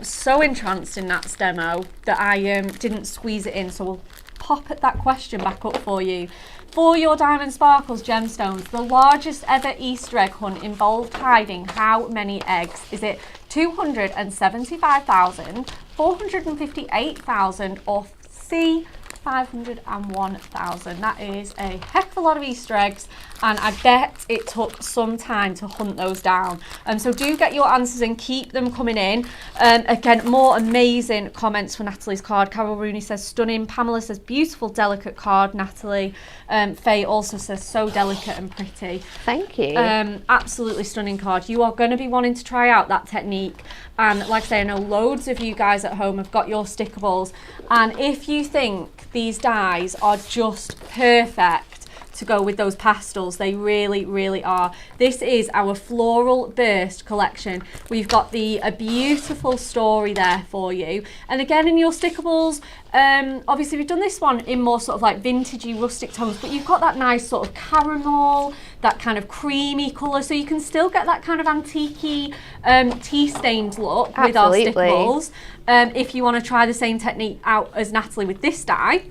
[SPEAKER 1] So entranced in Nat's demo that I didn't squeeze it in, so we'll pop that question back up for you. For your Diamond Sparkles gemstones, the largest ever Easter egg hunt involved hiding how many eggs? Is it 275,000, 458,000, or C, 501,000? That is a heck of a lot of Easter eggs, and I bet it took some time to hunt those down. So do get your answers and keep them coming in. Again, more amazing comments for Natalie's card. Carol Rooney says, stunning. Pamela says, beautiful, delicate card, Natalie. Faye also says, so delicate and pretty.
[SPEAKER 2] Thank you.
[SPEAKER 1] Absolutely stunning card. You are going to be wanting to try out that technique. And like I say, I know loads of you guys at home have got your Stickables. And if you think these dies are just perfect to go with those pastels, they really are. This is our Floral Burst collection. We've got a beautiful story there for you, and again in your Stickables, obviously we've done this one in more sort of like vintagey rustic tones, but you've got that nice sort of caramel, that kind of creamy colour, so you can still get that kind of antique-y tea stained look. Absolutely. With our Stickables. If you want to try the same technique out as Natalie with this die,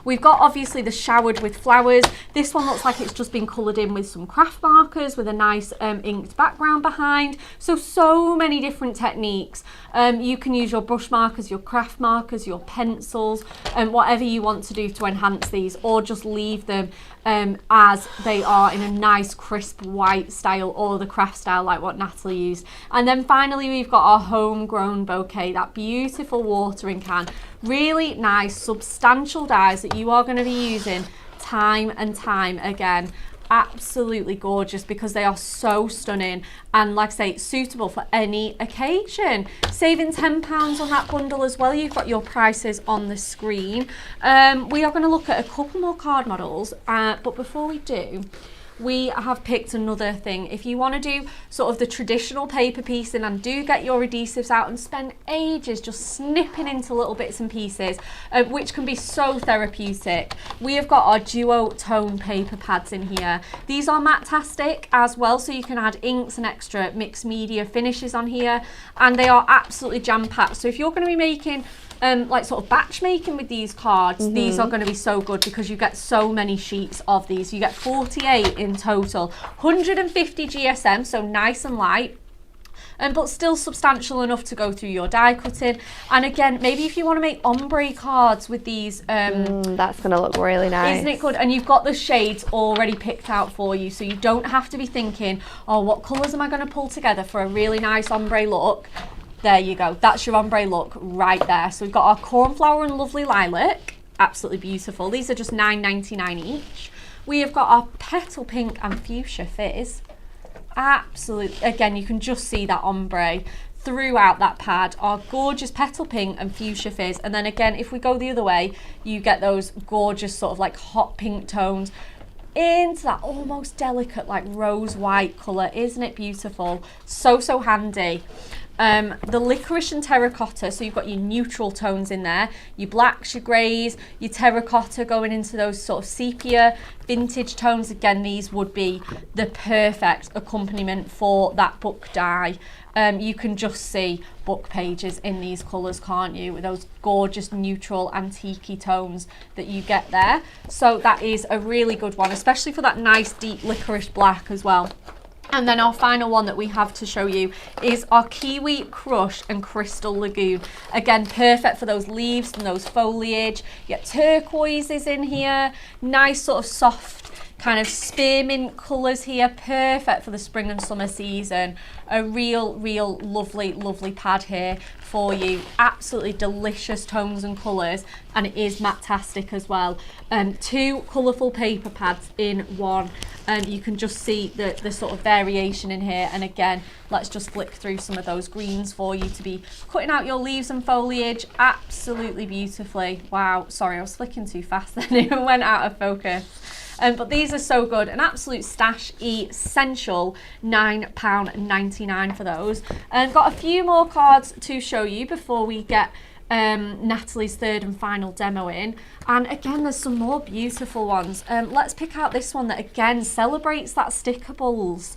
[SPEAKER 1] we've got obviously the showered with flowers. This one looks like it's just been coloured in with some craft markers with a nice inked background behind. So many different techniques. You can use your brush markers, your craft markers, your pencils, and whatever you want to do to enhance these, or just leave them as they are in a nice crisp white style, or the craft style like what Natalie used. And then finally we've got our homegrown bouquet, that beautiful watering can. Really nice substantial dies that you are going to be using time and time again. Absolutely gorgeous because they are so stunning, and like I say, suitable for any occasion. Saving £10 on that bundle as well. You've got your prices on the screen. We are going to look at a couple more card models, but before we do, we have picked another thing. If you want to do sort of the traditional paper piecing and do get your adhesives out and spend ages just snipping into little bits and pieces, which can be so therapeutic, we have got our duo tone paper pads in here. These are matte-tastic as well, so you can add inks and extra mixed media finishes on here, and they are absolutely jam-packed. So if you're going to be making like sort of batch making with these cards, these are going to be so good because you get so many sheets of these. You get 48 in total, 150 GSM, so nice and light, but still substantial enough to go through your die cutting. And again, maybe if you want to make ombre cards with these,
[SPEAKER 2] that's going to look really nice.
[SPEAKER 1] Isn't it good? And you've got the shades already picked out for you, so you don't have to be thinking, oh, what colours am I going to pull together for a really nice ombre look? There you go, that's your ombre look right there. So we've got our cornflower and lovely lilac, absolutely beautiful. These are just $9.99 each. We have got our petal pink and fuchsia fizz. absolutely, again, you can just see that ombre throughout that pad. Our gorgeous petal pink and fuchsia fizz, and then again, if we go the other way, you get those gorgeous sort of like hot pink tones into that almost delicate like rose white colour. Isn't it beautiful? So handy. The licorice and terracotta, so you've got your neutral tones in there, your blacks, your greys, your terracotta going into those sort of sepia vintage tones. Again, these would be the perfect accompaniment for that book die. You can just see book pages in these colours, can't you, with those gorgeous neutral antique tones that you get there. So that is a really good one, especially for that nice deep licorice black as well. And then our final one that we have to show you is our Kiwi Crush and Crystal Lagoon. Again, perfect for those leaves and those foliage. You get turquoises in here, nice sort of soft kind of spearmint colours here, perfect for the spring and summer season. A real lovely pad here for you. Absolutely delicious tones and colours, and it is matte-tastic as well. 2 colourful paper pads in one, and you can just see the sort of variation in here. And again, let's just flick through some of those greens for you to be cutting out your leaves and foliage absolutely beautifully. Wow, sorry, I was flicking too fast then, it went out of focus. But these are so good, an absolute stash essential, £9.99 for those. And got a few more cards to show you before we get Natalie's third and final demo in. And again, there's some more beautiful ones. Let's pick out this one that again celebrates that Stickables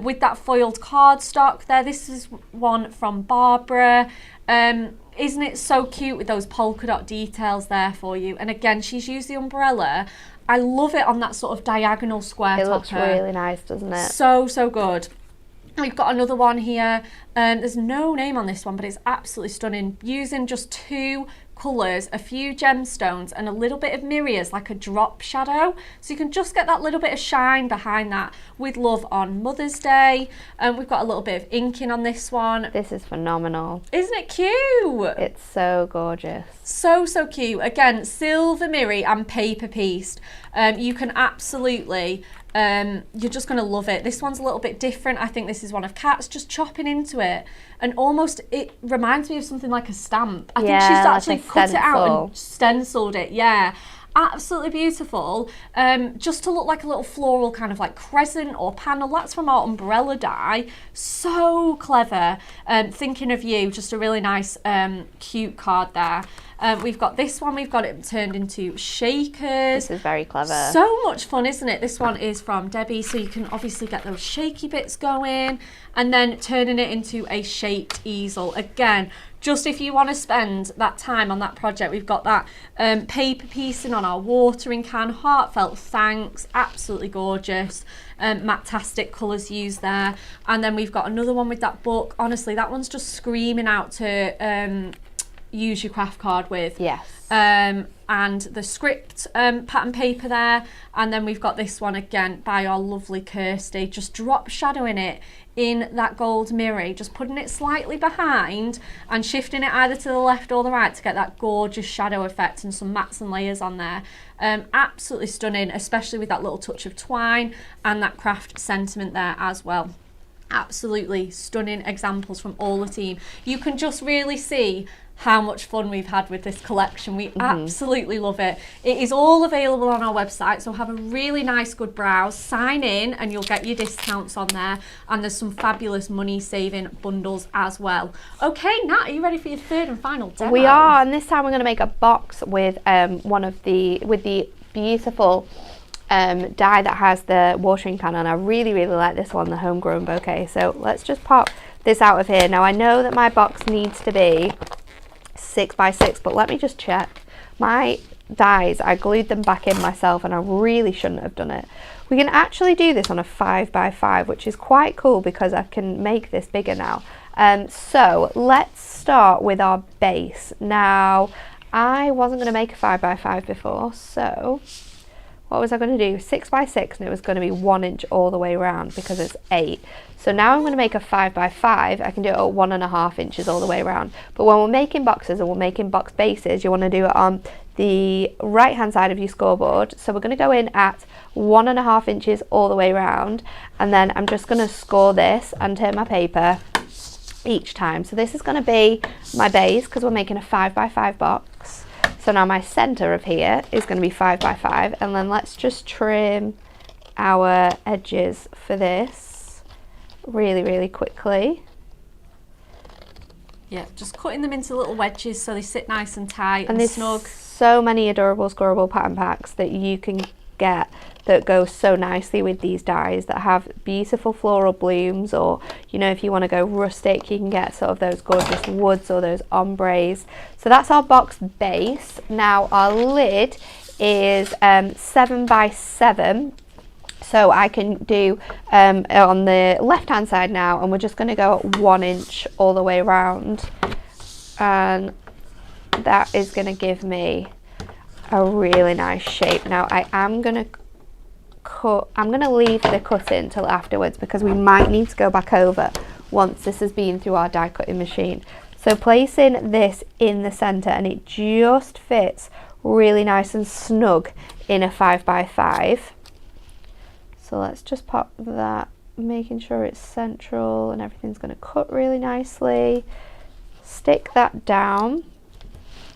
[SPEAKER 1] with that foiled cardstock there. This is one from Barbara. Isn't it so cute with those polka dot details there for you? And again, she's used the umbrella. I love it on that sort of diagonal square topper.
[SPEAKER 2] It looks really nice, doesn't it?
[SPEAKER 1] So good. We've got another one here. There's no name on this one, but it's absolutely stunning. Using just 2 colours, a few gemstones, and a little bit of mirrors, like a drop shadow. So you can just get that little bit of shine behind that with love on Mother's Day. We've got a little bit of inking on this one.
[SPEAKER 2] This is phenomenal.
[SPEAKER 1] Isn't it cute?
[SPEAKER 2] It's so gorgeous.
[SPEAKER 1] So cute. Again, silver mirror and paper pieced. You can absolutely, you're just going to love it. This one's a little bit different. I think this is one of Kat's, just chopping into it. And almost, it reminds me of something like a stamp. I think she's actually
[SPEAKER 2] like
[SPEAKER 1] cut it out and stenciled it. Yeah. Absolutely beautiful. Just to look like a little floral kind of like crescent or panel. That's from our umbrella die. So clever. Thinking of you, just a really nice cute card there. We've got this one, we've got it turned into shakers.
[SPEAKER 2] This is very clever.
[SPEAKER 1] So much fun, isn't it? This one is from Debbie, so you can obviously get those shaky bits going, and then turning it into a shaped easel. Again, just if you want to spend that time on that project, we've got that paper piecing on our watering can, heartfelt thanks, absolutely gorgeous. Matte-tastic colours used there. And then we've got another one with that book. Honestly, that one's just screaming out to use your craft card with.
[SPEAKER 2] Yes.
[SPEAKER 1] And the script pattern paper there. And then we've got this one again by our lovely Kirsty, just drop shadowing it in that gold mirror, just putting it slightly behind and shifting it either to the left or the right to get that gorgeous shadow effect and some mats and layers on there. Absolutely stunning, especially with that little touch of twine and that craft sentiment there as well. Absolutely stunning examples from all the team. You can just really see how much fun we've had with this collection. We absolutely love it. It is all available on our website, so have a really nice good browse, sign in and you'll get your discounts on there, and there's some fabulous money saving bundles as well. Okay, Nat, are you ready for your third and final demo?
[SPEAKER 2] We are, and this time we're going to make a box with the beautiful die that has the watering can, and I really like this one, the homegrown bouquet. So let's just pop this out of here. Now I know that my box needs to be 6 by 6, but let me just check. My dies, I glued them back in myself and I really shouldn't have done it. We can actually do this on a 5 by 5, which is quite cool because I can make this bigger now. So let's start with our base. Now I wasn't going to make a 5 by 5 before, so what was I going to do? 6 by 6, and it was going to be 1 inch all the way around because it's 8. So now I'm going to make a 5 by 5. I can do it at 1.5 inches all the way around. But when we're making boxes and we're making box bases, you want to do it on the right hand side of your scoreboard. So we're going to go in at 1.5 inches all the way around, and then I'm just going to score this and turn my paper each time. So this is going to be my base because we're making a 5x5 box. So now my center of here is going to be 5x5, and then let's just trim our edges for this really quickly.
[SPEAKER 1] Yeah, just cutting them into little wedges so they sit nice and tight and
[SPEAKER 2] there's
[SPEAKER 1] snug.
[SPEAKER 2] So many adorable scoreable pattern packs that you can get that go so nicely with these dies that have beautiful floral blooms, or you know, if you want to go rustic, you can get sort of those gorgeous woods or those ombres. So that's our box base. Now our lid is 7x7. So I can do on the left hand side now, and we're just going to go at 1 inch all the way around, and that is going to give me a really nice shape. Now I am going to leave the cutting till afterwards because we might need to go back over once this has been through our die cutting machine. So placing this in the center, and it just fits really nice and snug in a 5x5. So let's just pop that, making sure it's central and everything's going to cut really nicely. Stick that down.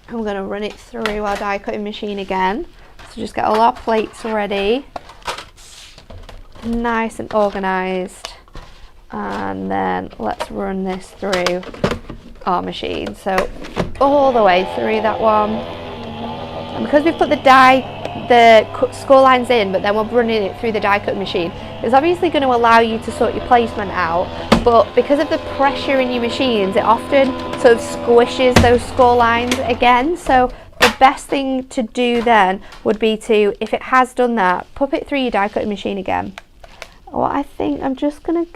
[SPEAKER 2] I'm going to run it through our die cutting machine again. So just get all our plates ready, nice and organised, and then let's run this through our machine. So all the way through that one. And because we've put the score lines in, but then we're running it through the die cut machine, it's obviously going to allow you to sort your placement out, but because of the pressure in your machines, it often sort of squishes those score lines again. So the best thing to do then would be to, if it has done that, pop it through your die cutting machine again. What I think I'm going to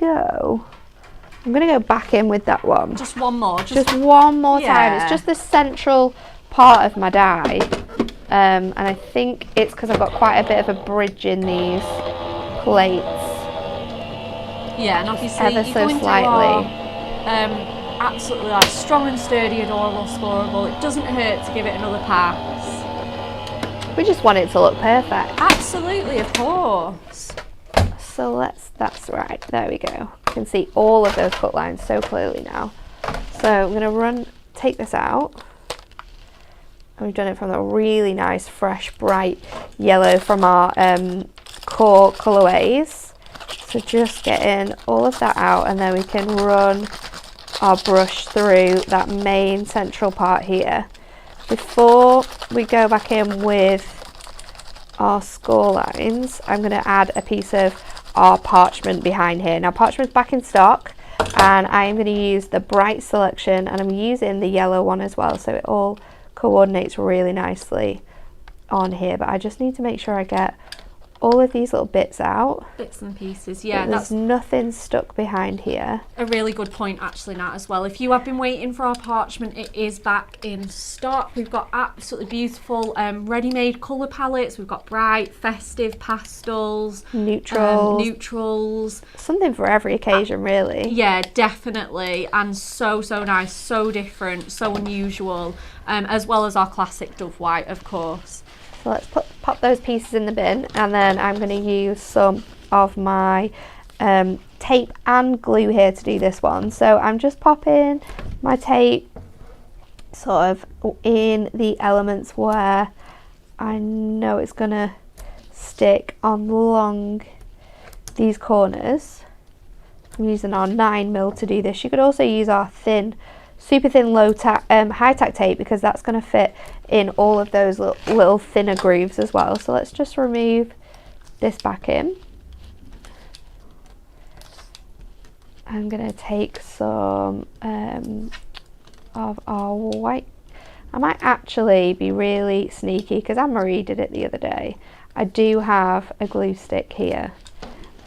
[SPEAKER 2] go back in with that one.
[SPEAKER 1] Just one more.
[SPEAKER 2] Just one more
[SPEAKER 1] yeah.
[SPEAKER 2] time. It's just the central part of my die. And I think it's because I've got quite a bit of a bridge in these plates.
[SPEAKER 1] Yeah, and obviously
[SPEAKER 2] ever so slightly.
[SPEAKER 1] Absolutely like strong and sturdy, adorable, scoreable. It doesn't hurt to give it another pass.
[SPEAKER 2] We just want it to look perfect.
[SPEAKER 1] Absolutely, of course.
[SPEAKER 2] So that's right, there we go. You can see all of those cut lines so clearly now. So I'm going to take this out. And we've done it from a really nice, fresh, bright yellow from our core colourways. So just getting all of that out, and then we can run our brush through that main central part here. Before we go back in with our score lines, I'm going to add a piece of our parchment behind here. Now parchment's back in stock, and I'm going to use the bright selection, and I'm using the yellow one as well, so it all coordinates really nicely on here. But I just need to make sure I get all of these little bits out.
[SPEAKER 1] Bits and pieces, yeah.
[SPEAKER 2] There's nothing stuck behind here.
[SPEAKER 1] A really good point actually, Nat, as well. If you have been waiting for our parchment, it is back in stock. We've got absolutely beautiful ready-made colour palettes. We've got bright, festive pastels, neutrals.
[SPEAKER 2] Something for every occasion, really.
[SPEAKER 1] Yeah, definitely. And so nice, so different, so unusual, as well as our classic dove white, of course.
[SPEAKER 2] So let's pop those pieces in the bin, and then I'm going to use some of my tape and glue here to do this one. So I'm just popping my tape sort of in the elements where I know it's going to stick along these corners. I'm using our 9mm to do this. You could also use our super thin high tack tape, because that's going to fit in all of those little thinner grooves as well. So let's just remove this back in. I'm going to take some of our white. I might actually be really sneaky, because Anne-Marie did it the other day. I do have a glue stick here,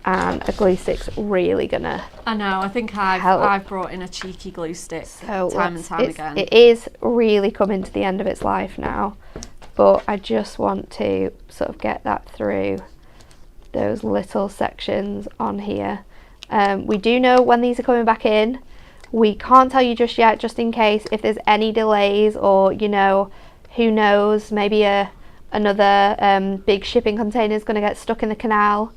[SPEAKER 2] and a glue stick's really gonna
[SPEAKER 1] I know, I think I've brought in a cheeky glue stick time and time again.
[SPEAKER 2] It is really coming to the end of its life now, but I just want to sort of get that through those little sections on here. We do know when these are coming back in. We can't tell you just yet, just in case if there's any delays, or you know, Who knows, maybe another big shipping container is going to get stuck in the canal.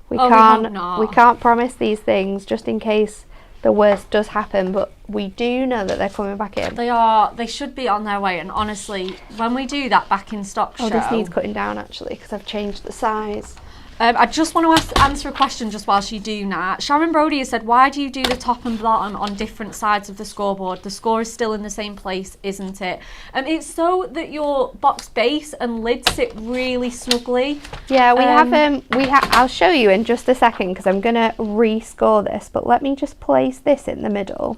[SPEAKER 2] We can't promise these things just in case the worst does happen, but we do know that they're coming back in.
[SPEAKER 1] They should be on their way, and honestly, when we do that back in stock show...
[SPEAKER 2] this needs cutting down actually, because I've changed the size.
[SPEAKER 1] I just want to answer a question just whilst you do that. Sharon Brody has said, why do you do the top and bottom on different sides of the scoreboard? The score is still in the same place, isn't it? It's so that your box base and lid sit really snugly.
[SPEAKER 2] Yeah, I'll show you in just a second because I'm going to rescore this, but let me just place this in the middle.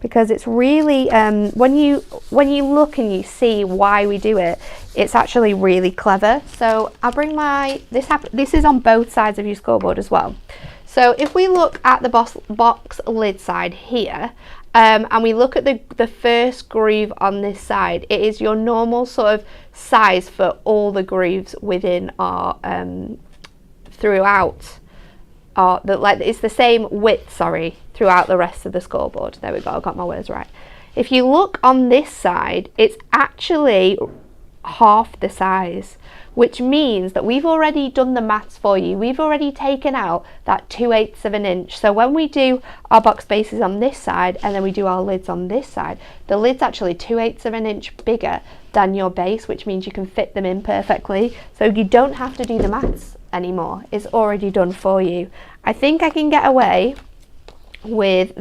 [SPEAKER 2] Because it's really, when you look and you see why we do it, it's actually really clever. So I'll bring this is on both sides of your scoreboard as well. So if we look at the box lid side here, and we look at the first groove on this side, it is your normal sort of size for all the grooves within our, throughout. It's the same width, throughout the rest of the scoreboard. There we go, I got my words right. If you look on this side, it's actually half the size, which means that we've already done the maths for you. We've already taken out that 2/8 of an inch. So when we do our box bases on this side and then we do our lids on this side, the lid's actually 2/8 of an inch bigger than your base, which means you can fit them in perfectly. So you don't have to do the maths anymore. It's already done for you. I think I can get away with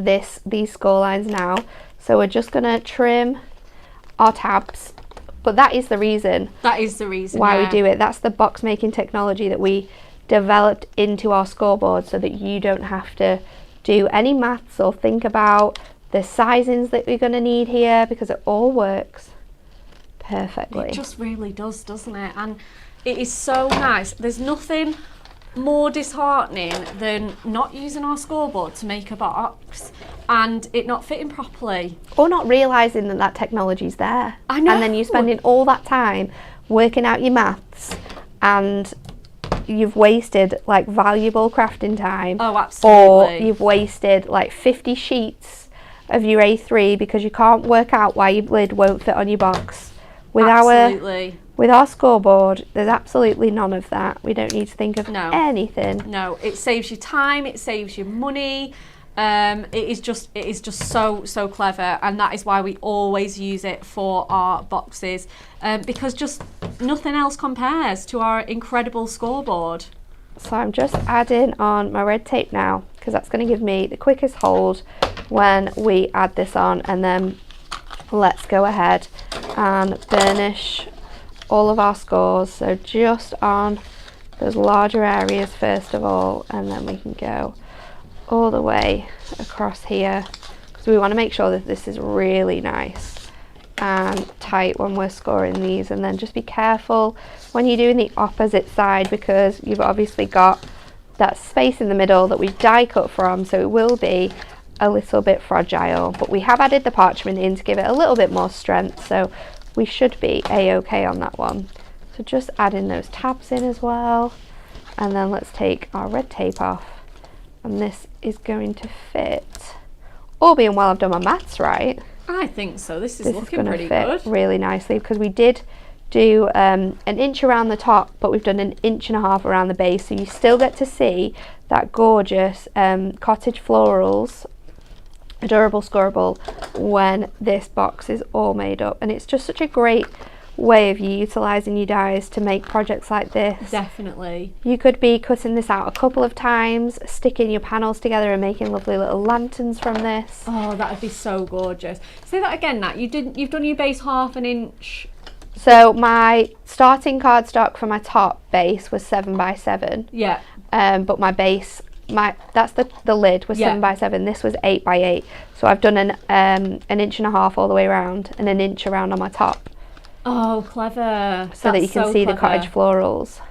[SPEAKER 2] these score lines now. So we're just going to trim our tabs. But that is the reason. Why we do it. That's the box making technology that we developed into our scoreboard so that you don't have to do any maths or think about the sizings that we're going to need here, because it all works perfectly.
[SPEAKER 1] It just really does, doesn't it? And it is so nice. There's nothing more disheartening than not using our scoreboard to make a box and it not fitting properly, or
[SPEAKER 2] not realising that technology's there.
[SPEAKER 1] I know.
[SPEAKER 2] And then you're spending all that time working out your maths and you've wasted like valuable crafting time.
[SPEAKER 1] Oh, absolutely.
[SPEAKER 2] Or you've wasted like 50 sheets of your A3 because you can't work out why your lid won't fit on your box. With our scoreboard, there's absolutely none of that. We don't need to think of anything.
[SPEAKER 1] No, it saves you time, it saves you money. It is just so clever, and that is why we always use it for our boxes, because just nothing else compares to our incredible scoreboard.
[SPEAKER 2] So I'm just adding on my red tape now, because that's going to give me the quickest hold when we add this on, and then let's go ahead and burnish all of our scores. So just on those larger areas first of all, and then we can go all the way across here, because we want to make sure that this is really nice and tight when we're scoring these. And then just be careful when you're doing the opposite side, because you've obviously got that space in the middle that we die cut from, so it will be a little bit fragile, but we have added the parchment in to give it a little bit more strength, so we should be a-okay on that one. So just adding those tabs in as well, and then let's take our red tape off, and this is going to fit, all being well I've done my maths right.
[SPEAKER 1] I think so. This is looking pretty good.
[SPEAKER 2] Really nicely, because we did do an inch around the top, but we've done an 1.5 inches around the base, so you still get to see that gorgeous cottage florals, adorable scorable, when this box is all made up. And it's just such a great way of you utilising your dies to make projects like this.
[SPEAKER 1] Definitely.
[SPEAKER 2] You could be cutting this out a couple of times, sticking your panels together and making lovely little lanterns from this.
[SPEAKER 1] Oh, that would be so gorgeous. Say that again, Nat. You've done your base 1/2 inch.
[SPEAKER 2] So my starting cardstock for my top base was 7x7.
[SPEAKER 1] Yeah.
[SPEAKER 2] But my base, that's the lid was 7x7. This was 8x8. So I've done an 1.5 inches all the way around and an inch around on my top.
[SPEAKER 1] Oh, clever.
[SPEAKER 2] So that you can see the cottage florals.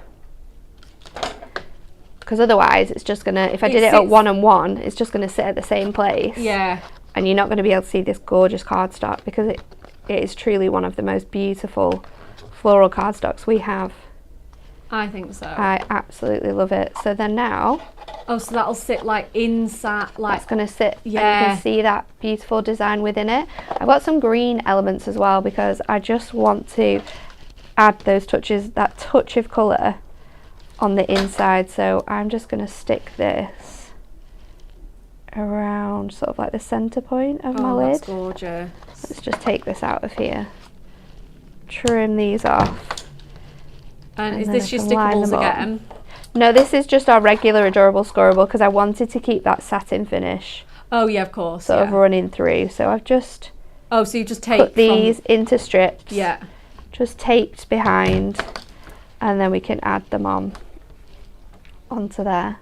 [SPEAKER 2] Because otherwise it's just gonna, if I did it at 1 and 1, it's just gonna sit at the same place.
[SPEAKER 1] Yeah.
[SPEAKER 2] And you're not gonna be able to see this gorgeous cardstock, because it is truly one of the most beautiful floral cardstocks we have.
[SPEAKER 1] I think so.
[SPEAKER 2] I absolutely love it. So then now
[SPEAKER 1] Oh, so that'll sit like inside, like.
[SPEAKER 2] It's going to sit,
[SPEAKER 1] Yeah.
[SPEAKER 2] and you can see that beautiful design within it. I've got some green elements as well because I just want to add those touches, that touch of colour on the inside. So I'm just going to stick this around sort of like the centre point of my lid.
[SPEAKER 1] That's gorgeous.
[SPEAKER 2] Let's just take this out of here, trim these off.
[SPEAKER 1] And is this your Stickables again?
[SPEAKER 2] No, this is just our regular Adorable Scorable because I wanted to keep that satin finish.
[SPEAKER 1] Oh yeah, of course.
[SPEAKER 2] Sort of running through. So I've just
[SPEAKER 1] so you just put
[SPEAKER 2] these into strips.
[SPEAKER 1] Yeah.
[SPEAKER 2] Just taped behind, and then we can add them onto there.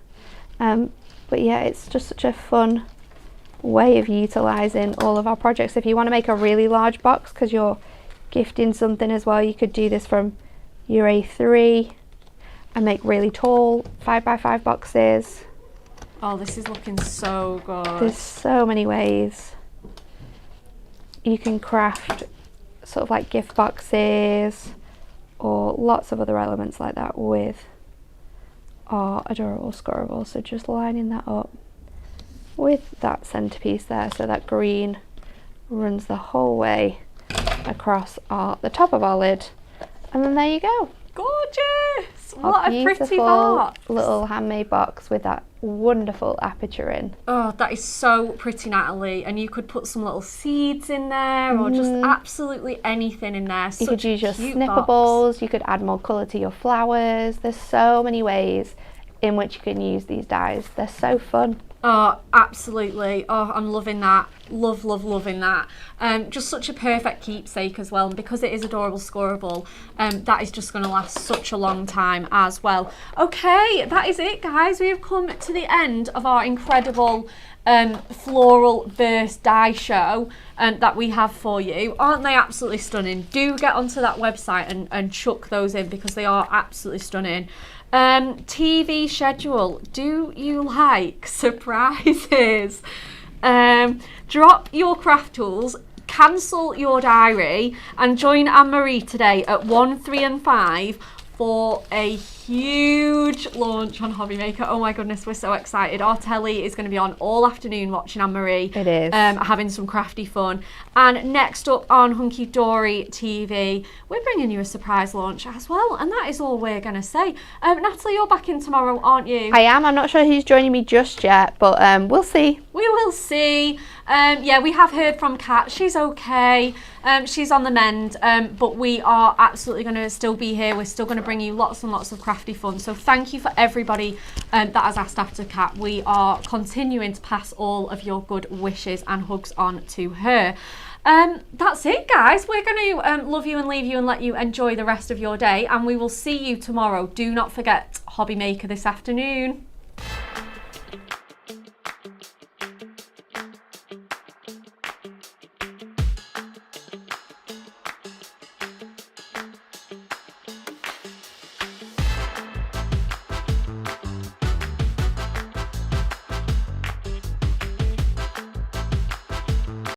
[SPEAKER 2] But yeah, it's just such a fun way of utilising all of our projects. If you want to make a really large box because you're gifting something as well, you could do this from your A3 and make really tall 5x5 boxes.
[SPEAKER 1] Oh, this is looking so good.
[SPEAKER 2] There's so many ways you can craft sort of like gift boxes or lots of other elements like that with our Adorable Scorable. So just lining that up with that centerpiece there, so that green runs the whole way across the top of our lid, and then there you go.
[SPEAKER 1] Gorgeous!
[SPEAKER 2] Our
[SPEAKER 1] What a pretty box.
[SPEAKER 2] Little handmade box with that wonderful aperture in.
[SPEAKER 1] Oh, that is so pretty, Natalie. And you could put some little seeds in there, or just absolutely anything in there.
[SPEAKER 2] You could use your snippables, you could add more colour to your flowers. There's so many ways in which you can use these dies. They're so fun.
[SPEAKER 1] Oh, absolutely. Oh, I'm loving that. Loving that. Just such a perfect keepsake as well. And because it is Adorable Scorable, that is just going to last such a long time as well. Okay, that is it, guys. We have come to the end of our incredible floral burst die show that we have for you. Aren't they absolutely stunning? Do get onto that website and chuck those in because they are absolutely stunning. TV schedule. Do you like surprises? Drop your craft tools, cancel your diary, and join Anne-Marie today at 1, 3 and 5 for a huge launch on Hobby Maker. Oh my goodness, we're so excited. Our telly is going to be on all afternoon watching Anne-Marie.
[SPEAKER 2] It is.
[SPEAKER 1] Having some crafty fun. And next up on Hunky Dory TV, we're bringing you a surprise launch as well. And that is all we're going to say. Natalie, you're back in tomorrow, aren't you?
[SPEAKER 2] I am. I'm not sure who's joining me just yet, but we'll see.
[SPEAKER 1] We will see. Yeah, we have heard from Kat. She's okay. She's on the mend, but we are absolutely going to still be here. We're still going to bring you lots and lots of crafty fun. So thank you for everybody that has asked after Kat. We are continuing to pass all of your good wishes and hugs on to her. That's it, guys. We're going to love you and leave you and let you enjoy the rest of your day, and we will see you tomorrow. Do not forget Hobby Maker this afternoon.